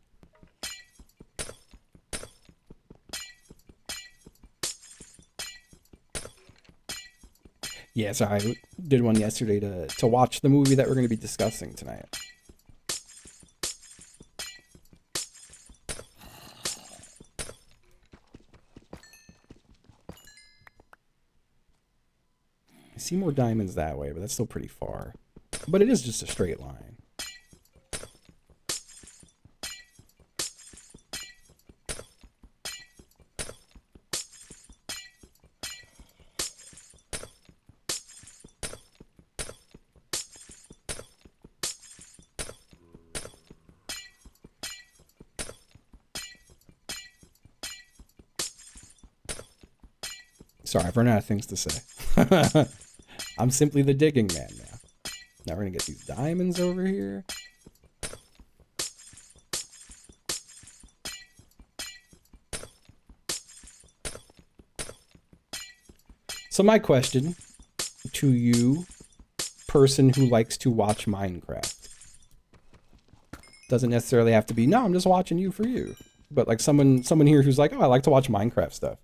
Yeah, so I did one yesterday to watch the movie that we're going to be discussing tonight. I see more diamonds that way, but that's still pretty far. But it is just a straight line. Sorry, I've run out of things to say. I'm simply the digging man now. Now we're going to get these diamonds over here. So my question to you, person who likes to watch Minecraft, doesn't necessarily have to be, no, I'm just watching you for you. But like someone here who's like, oh, I like to watch Minecraft stuff.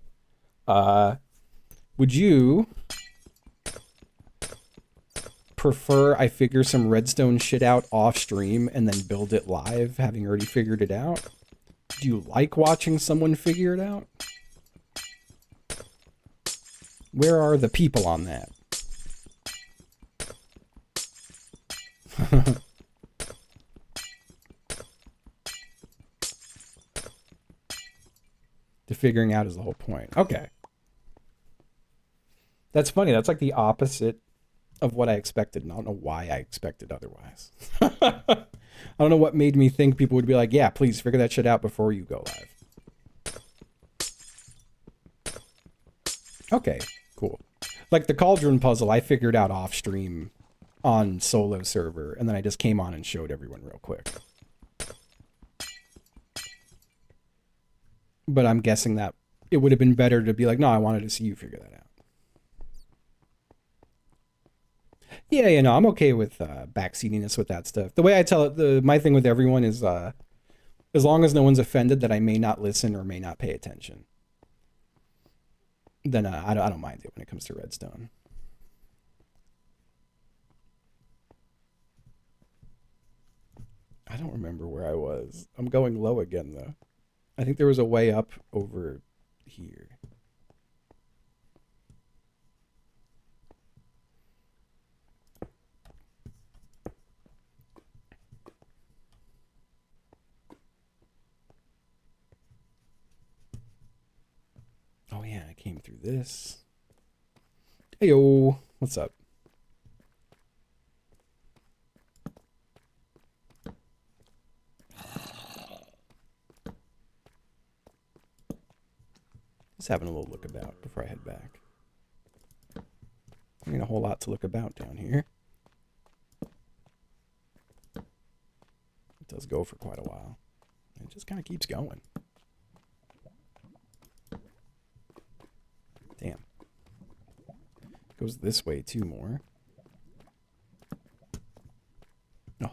Would you prefer I figure some redstone shit out off stream and then build it live, having already figured it out? Do you like watching someone figure it out? Where are the people on that? The figuring out is the whole point. Okay. That's funny. That's like the opposite of what I expected, and I don't know why I expected otherwise. I don't know what made me think people would be like, yeah, please figure that shit out before you go live. Okay, cool. Like the cauldron puzzle, I figured out off stream on solo server, and then I just came on and showed everyone real quick. But I'm guessing that it would have been better to be like, no, I wanted to see you figure that out. Yeah, you know, I'm okay with backseatiness with that stuff. The way I tell it, my thing with everyone is, as long as no one's offended that I may not listen or may not pay attention, then I don't mind it when it comes to redstone. I don't remember where I was. I'm going low again, though. I think there was a way up over here. Oh yeah, I came through this. Heyo, what's up? Just having a little look about before I head back. I mean, a whole lot to look about down here. It does go for quite a while. It just kind of keeps going. Damn. Goes this way too more.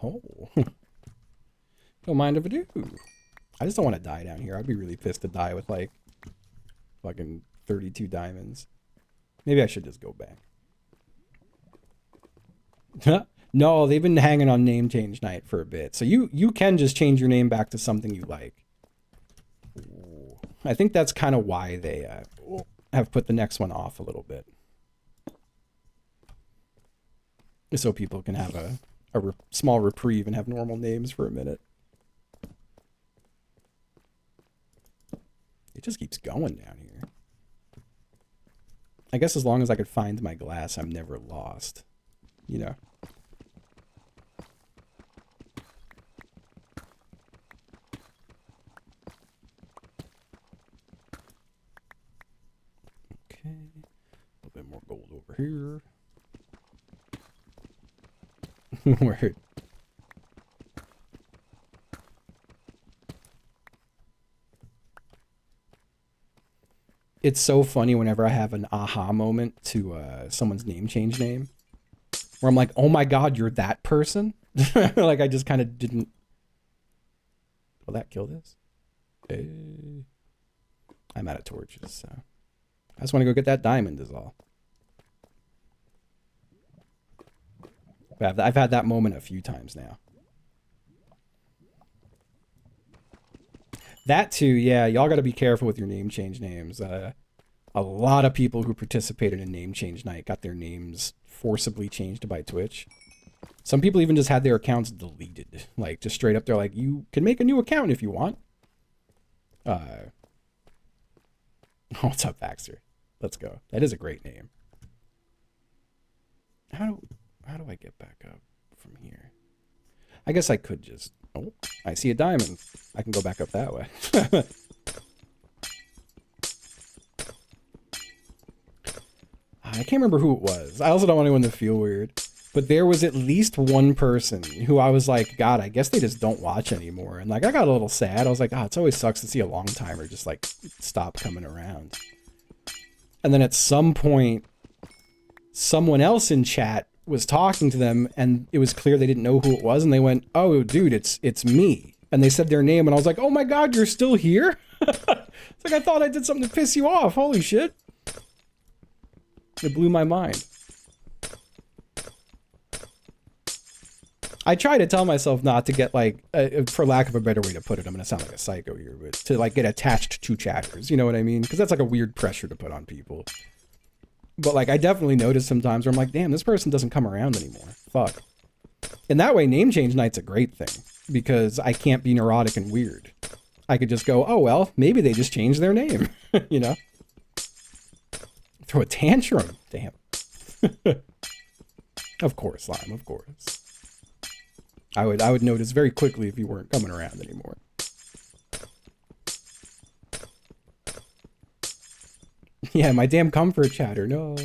Oh. Don't mind if I do. I just don't want to die down here. I'd be really pissed to die with like fucking 32 diamonds. Maybe I should just go back. No, they've been hanging on name change night for a bit. So you can just change your name back to something you like. Ooh. I think that's kind of why they have put the next one off a little bit. So people can have a small reprieve and have normal names for a minute. It just keeps going down here. I guess as long as I could find my glass, I'm never lost. You know? Okay. A little bit more gold over here. Word. It's so funny whenever I have an aha moment to someone's name change name. Where I'm like, oh my god, you're that person? Like I just kind of didn't Will that kill this? I'm out of torches, so I just want to go get that diamond is all. I've had that moment a few times now. That too, yeah, y'all got to be careful with your name change names. A lot of people who participated in name change night got their names forcibly changed by Twitch. Some people even just had their accounts deleted. Like, just straight up, they're like, you can make a new account if you want. What's up, Baxter? Let's go. That is a great name. How do I get back up from here? I guess I could just... Oh, I see a diamond. I can go back up that way. I can't remember who it was. I also don't want anyone to feel weird. But there was at least one person who I was like, God, I guess they just don't watch anymore. And like, I got a little sad. I was like, oh, it always sucks to see a long timer just like stop coming around. And then at some point, someone else in chat was talking to them and it was clear they didn't know who it was. And they went, oh, dude, it's me. And they said their name and I was like, oh my God, you're still here? It's like, I thought I did something to piss you off. Holy shit. It blew my mind. I try to tell myself not to get like, for lack of a better way to put it, I'm going to sound like a psycho here, but to like get attached to chatters, you know what I mean? Because that's like a weird pressure to put on people. But like, I definitely notice sometimes where I'm like, damn, this person doesn't come around anymore. Fuck. And that way, name change night's a great thing because I can't be neurotic and weird. I could just go, oh, well, maybe they just changed their name, you know? Throw a tantrum. Damn. Of course, Lime, of course. I would notice very quickly if you weren't coming around anymore. Yeah, my damn comfort chatter, no.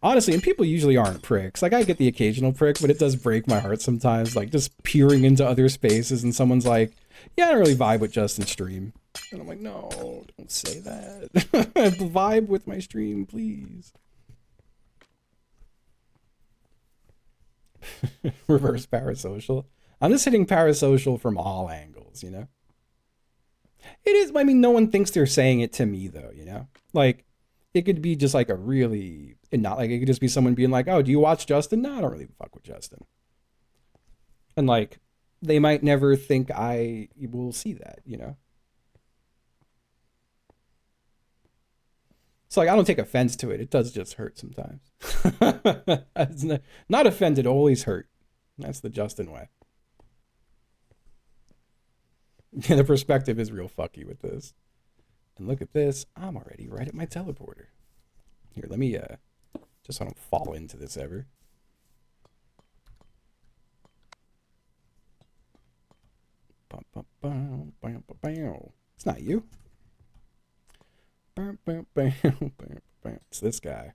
Honestly, and people usually aren't pricks. Like, I get the occasional prick, but it does break my heart sometimes. Like, just peering into other spaces and someone's like, yeah, I don't really vibe with Justin's stream. And I'm like, no, don't say that. Vibe with my stream, please. Reverse parasocial. I'm just hitting parasocial from all angles, you know? It is, I mean, no one thinks they're saying it to me, though, you know? Like, it could be just like a really, and not like, it could just be someone being like, oh, do you watch Justin? No, I don't really fuck with Justin. And like, they might never think I will see that, you know? So like, I don't take offense to it. It does just hurt sometimes. Not offended, always hurt. That's the Justin way. Yeah, the perspective is real fucky with this. And look at this. I'm already right at my teleporter. Here, let me, just so I don't fall into this ever. It's not you. It's this guy.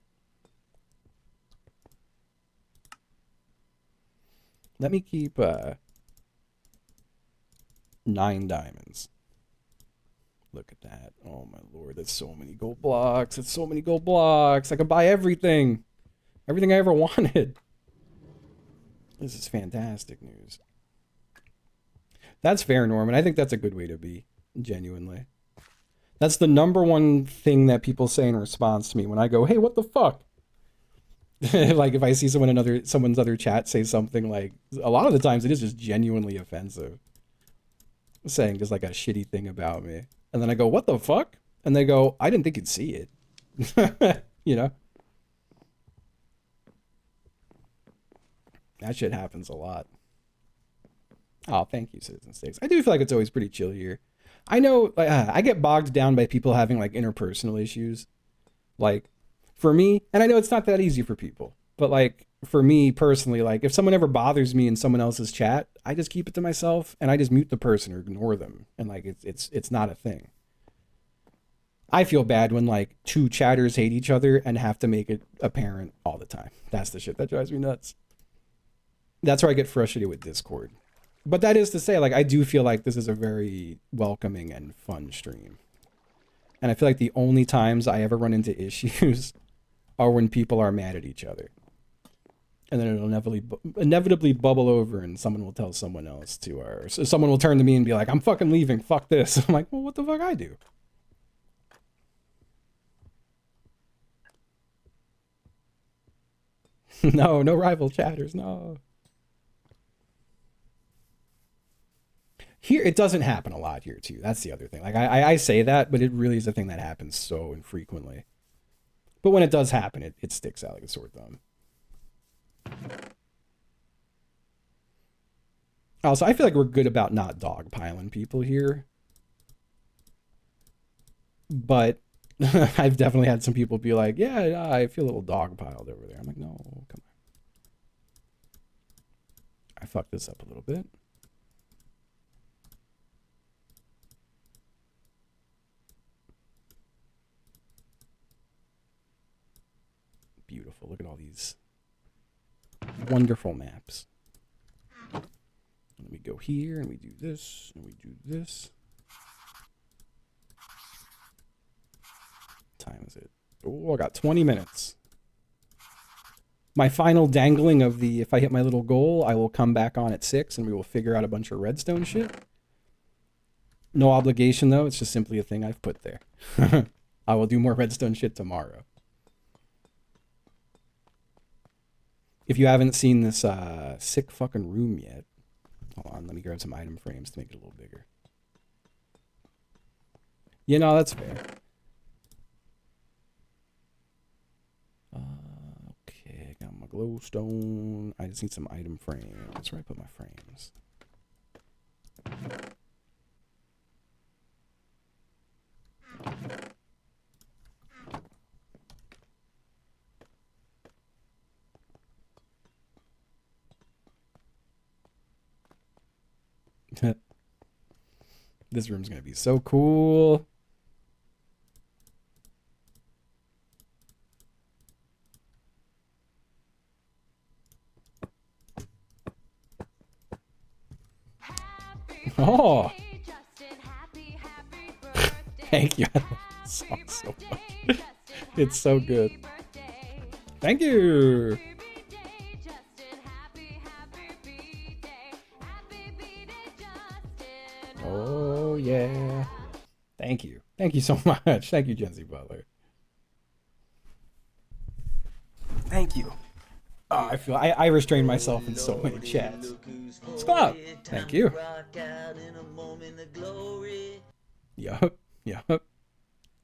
Let me keep 9 diamonds. Look at that. Oh my lord, that's so many gold blocks. It's so many gold blocks. I could buy everything. Everything I ever wanted. This is fantastic news. That's fair, Norman. I think that's a good way to be, genuinely. That's the number one thing that people say in response to me when I go, hey, what the fuck? Like if I see someone's other chat say something like, a lot of the times it is just genuinely offensive. Saying just like a shitty thing about me. And then I go, what the fuck? And they go, I didn't think you'd see it. You know? That shit happens a lot. Oh, thank you, Citizen Six. I do feel like it's always pretty chill here. I know I get bogged down by people having like interpersonal issues. Like for me, and I know it's not that easy for people, but like for me personally, like if someone ever bothers me in someone else's chat, I just keep it to myself and I just mute the person or ignore them. And like it's not a thing. I feel bad when like 2 chatters hate each other and have to make it apparent all the time. That's the shit that drives me nuts. That's where I get frustrated with Discord. But that is to say, like, I do feel like this is a very welcoming and fun stream. And I feel like the only times I ever run into issues are when people are mad at each other. And then it'll inevitably bubble over, and someone will tell someone else to, or so someone will turn to me and be like, "I'm fucking leaving. Fuck this." I'm like, "Well, what the fuck I do?" No, no rival chatters. No. Here, it doesn't happen a lot here too. That's the other thing. Like I say that, but it really is a thing that happens so infrequently. But when it does happen, it sticks out like a sore thumb. Also, I feel like we're good about not dogpiling people here. But I've definitely had some people be like, yeah, I feel a little dogpiled over there. I'm like, no, come on. I fucked this up a little bit. Beautiful. Look at all these wonderful maps. Let me go here, and we do this, and we do this. What time is it? Oh, I got 20 minutes. My final dangling of the, if I hit my little goal, I will come back on at 6, and we will figure out a bunch of redstone shit. No obligation, though. It's just simply a thing I've put there. I will do more redstone shit tomorrow. If you haven't seen this sick fucking room yet, hold on, let me grab some item frames to make it a little bigger. You know, that's fair. Okay, I got my glowstone. I just need some item frames. That's where I put my frames. This room's gonna be so cool. Oh, thank you. I love this song so much. It's so good. Thank you. Oh yeah. Thank you. Thank you so much. Thank you, Jency Butler. Thank you. Oh, I feel I restrain myself in so many chats. Scott, thank you. Yup, yup.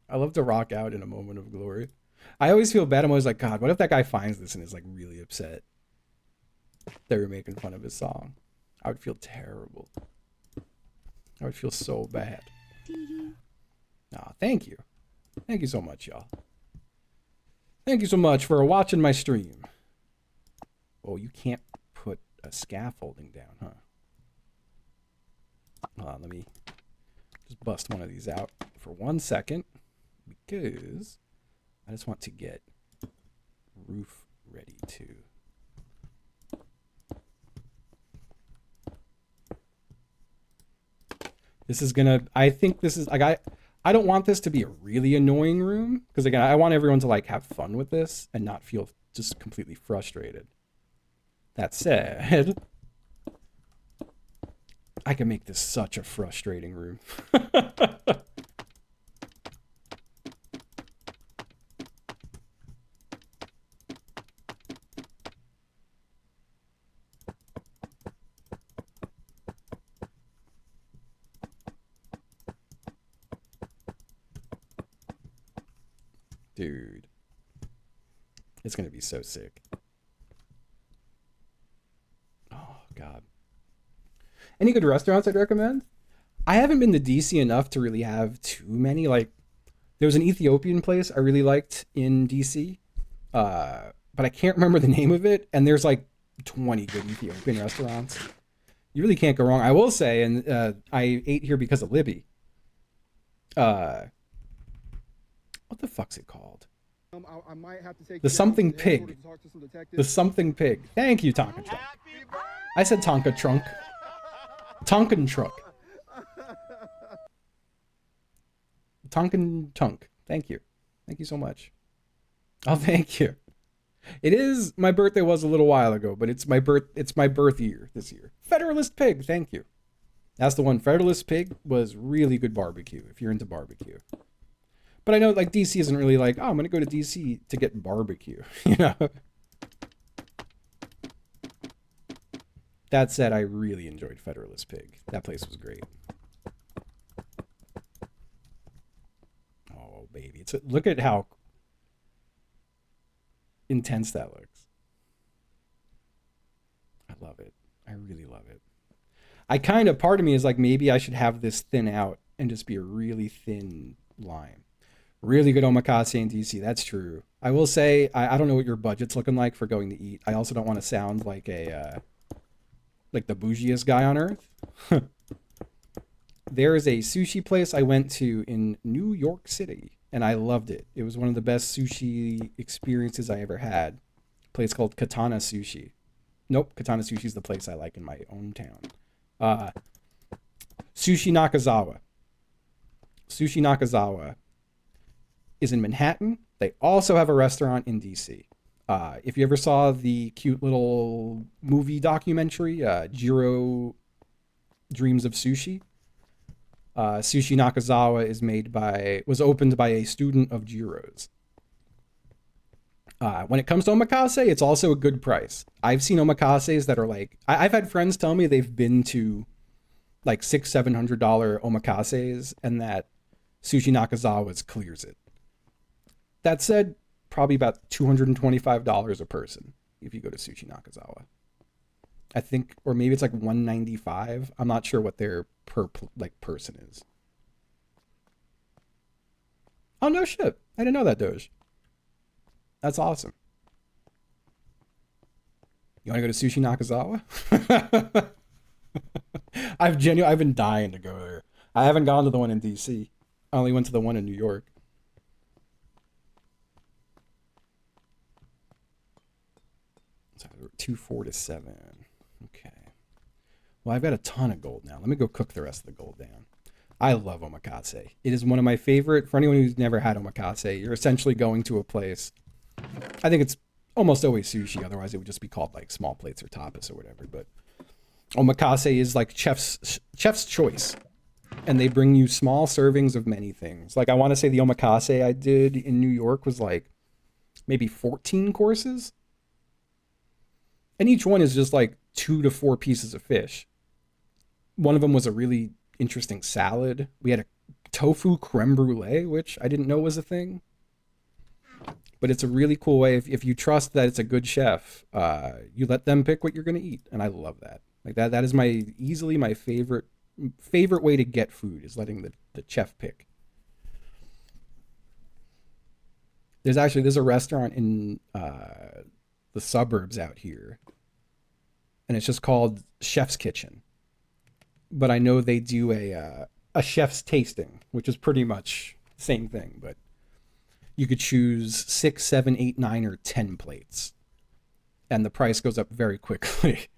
I love to rock out in a moment of glory. I always feel bad. I'm always like, God, what if that guy finds this and is like really upset that we're making fun of his song? I would feel terrible. I would feel so bad. Aw, thank you. Thank you so much, y'all. Thank you so much for watching my stream. Oh, you can't put a scaffolding down, huh? Hold on, let me just bust one of these out for 1 second because I just want to get roof ready too. This is gonna, I think this is, like, I don't want this to be a really annoying room because, again, I want everyone to like have fun with this and not feel just completely frustrated. That said, I can make this such a frustrating room. Dude, it's gonna be so sick. Oh God. Any good restaurants I'd recommend? I haven't been to DC enough to really have too many. Like, there was an Ethiopian place I really liked in DC, but I can't remember the name of it. And there's like 20 good Ethiopian restaurants. You really can't go wrong. I will say, and I ate here because of Libby. What the fuck's it called? I might have to take the something pig. The something pig. Thank you, Tonka Trunk. I said Tonka Trunk. Tonkin Trunk. Tonkin Tunk. Thank you. Thank you so much. Oh, thank you. It is my birthday was a little while ago, but it's my birth year this year. Federalist Pig, thank you. That's the one. Federalist Pig was really good barbecue if you're into barbecue. But I know like DC isn't really like, oh, I'm gonna go to DC to get barbecue, you know. That said, I really enjoyed Federalist Pig. That place was great. Oh baby, look at how intense that looks. I love it. I really love it. I kind of part of me is like maybe I should have this thin out and just be a really thin line. Really good omakase in DC. That's true. I will say I don't know what your budget's looking like for going to eat. I also don't want to sound like a like the bougiest guy on earth. There is a sushi place I went to in New York City, and I loved it. It was one of the best sushi experiences I ever had. A place called Katana Sushi. Nope, Katana Sushi is the place I like in my own town. Uh, Sushi Nakazawa. Sushi Nakazawa is in Manhattan. They also have a restaurant in DC. If you ever saw the cute little movie documentary, Jiro Dreams of Sushi, Sushi Nakazawa was opened by a student of Jiro's. When it comes to omakase, it's also a good price. I've seen omakases that are like I've had friends tell me they've been to like $600-700 omakases, and that Sushi Nakazawa's clears it. That said, probably about $225 a person if you go to Sushi Nakazawa. I think, or maybe it's like $195. I'm not sure what their per like person is. Oh no shit! I didn't know that, Doge. That's awesome. You want to go to Sushi Nakazawa? I've been dying to go there. I haven't gone to the one in DC. I only went to the one in New York. So 247. Okay. Well, I've got a ton of gold now. Let me go cook the rest of the gold down. I love omakase. It is one of my favorite. For anyone who's never had omakase, you're essentially going to a place. I think it's almost always sushi. Otherwise, it would just be called like small plates or tapas or whatever. But omakase is like chef's choice, and they bring you small servings of many things. Like I want to say the omakase I did in New York was like maybe 14 courses, and each one is just like 2 to 4 pieces of fish. One of them was a really interesting salad. We had a tofu creme brulee, which I didn't know was a thing. But it's a really cool way. If you trust that it's a good chef, you let them pick what you're going to eat. And I love that. Like that is easily my favorite way to get food, is letting the chef pick. There's a restaurant in the suburbs out here, and it's just called Chef's Kitchen. But I know they do a chef's tasting, which is pretty much the same thing. But you could choose 6, 7, 8, 9, or 10 plates, and the price goes up very quickly.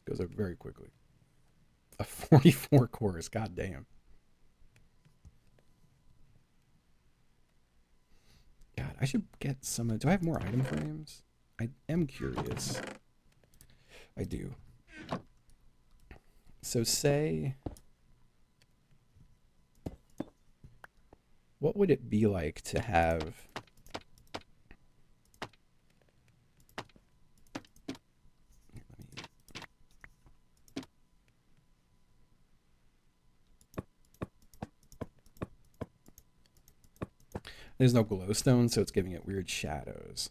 Goes up very quickly. A 44 course, goddamn. God, I should get some. Do I have more item frames? I am curious. I do. So say, what would it be like to have there's no glowstone, so it's giving it weird shadows.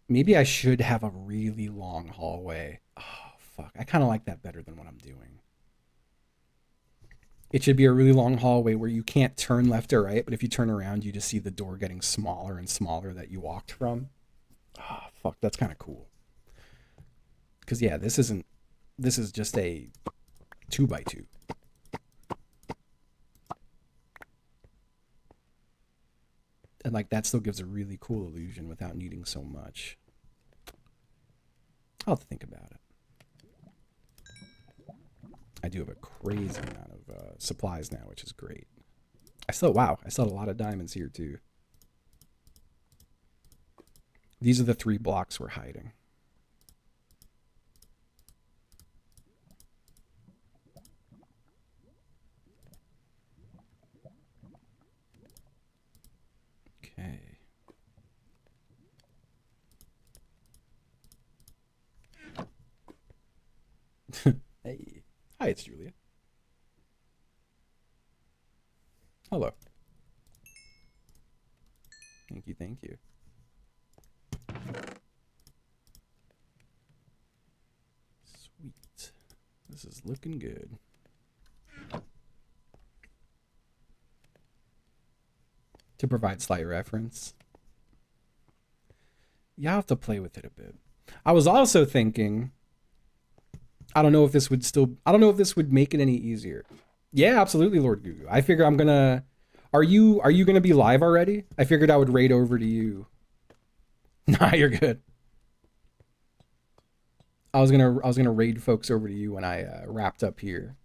Maybe I should have a really long hallway. Oh, fuck. I kind of like that better than what I'm doing. It should be a really long hallway where you can't turn left or right, but if you turn around, you just see the door getting smaller and smaller that you walked from. Oh, fuck. That's kind of cool. Because, yeah, this is just a 2x2. And like that still gives a really cool illusion without needing so much. I'll have to think about it. I do have a crazy amount of supplies now, which is great. I still have a lot of diamonds here too. These are the 3 blocks we're hiding. Okay. Hey. Hi, it's Julia. Hello. Thank you, thank you. Sweet. This is looking good. To provide slight reference. You have to play with it a bit. I was also thinking, I don't know if this would make it any easier. Yeah, absolutely, Lord Gugu. I figure I'm gonna. Are you gonna be live already? I figured I would raid over to you. Nah, you're good. I was gonna raid folks over to you when I wrapped up here.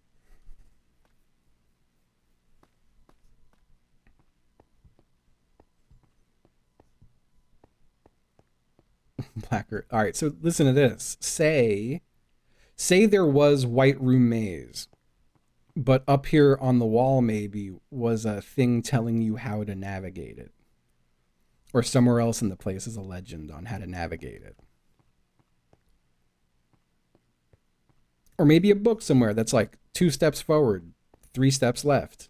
Blacker. All right, so listen to this. Say there was White Room Maze, but up here on the wall maybe was a thing telling you how to navigate it, or somewhere else in the place is a legend on how to navigate it, or maybe a book somewhere that's like 2 steps forward, 3 steps left,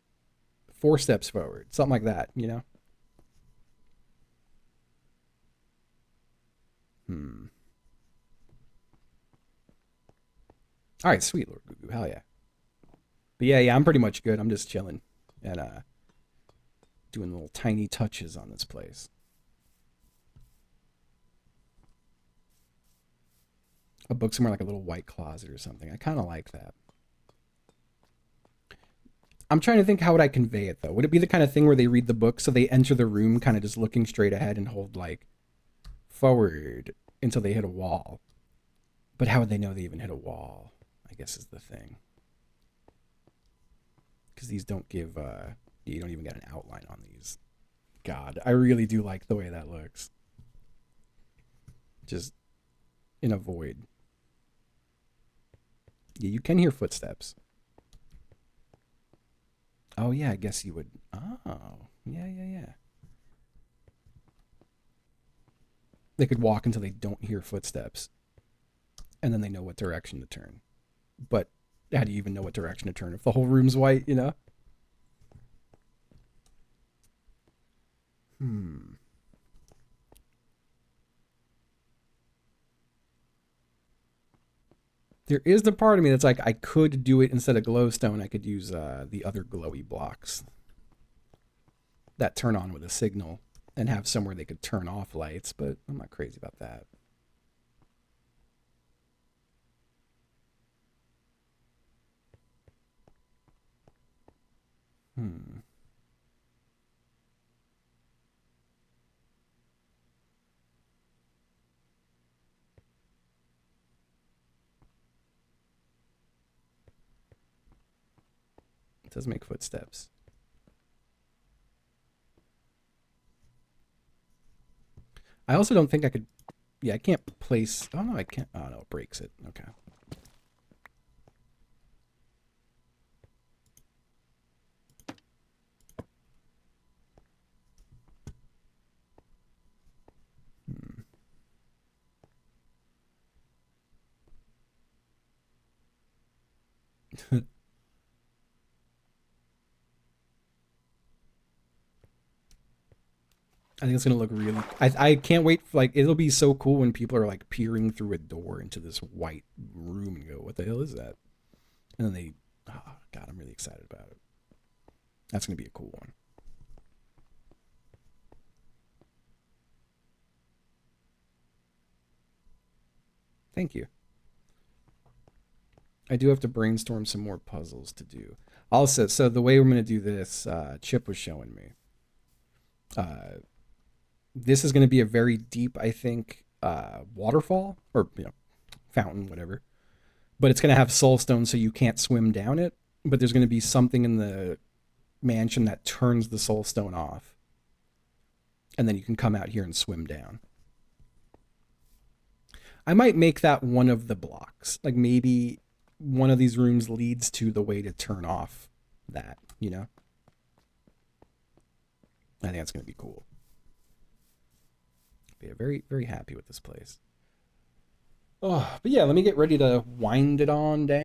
4 steps forward, something like that, you know. All right, sweet, Lord Gugu, hell yeah. But yeah, I'm pretty much good. I'm just chilling and doing little tiny touches on this place. A book somewhere like a little white closet or something. I kind of like that. I'm trying to think, how would I convey it though? Would it be the kind of thing where they read the book so they enter the room kind of just looking straight ahead and hold like forward until they hit a wall? But how would they know they even hit a wall, I guess, is the thing. Because these don't give you don't even get an outline on these. God, I really do like the way that looks. Just in a void. Yeah, you can hear footsteps. Oh yeah, I guess you would. Oh, yeah. They could walk until they don't hear footsteps, and then they know what direction to turn. But how do you even know what direction to turn if the whole room's white, you know? There is the part of me that's like, I could do it instead of glowstone. I could use the other glowy blocks that turn on with a signal and have somewhere they could turn off lights, but I'm not crazy about that. It does make footsteps. I also don't think I could. Yeah, I can't place. Oh no, I can't. Oh no, it breaks it. Okay. I think it's gonna look really. I can't wait. Like, it'll be so cool when people are like peering through a door into this white room and go, "What the hell is that?" And then they, oh God, I'm really excited about it. That's gonna be a cool one. Thank you. I do have to brainstorm some more puzzles to do. Also, so the way we're gonna do this, Chip was showing me. Uh, this is going to be a very deep, I think, waterfall or fountain, whatever. But it's going to have soulstone, so you can't swim down it. But there's going to be something in the mansion that turns the soulstone off, and then you can come out here and swim down. I might make that one of the blocks. Like maybe one of these rooms leads to the way to turn off that, you know? I think that's going to be cool. But yeah, very, very happy with this place. Oh, but yeah, let me get ready to wind it on down.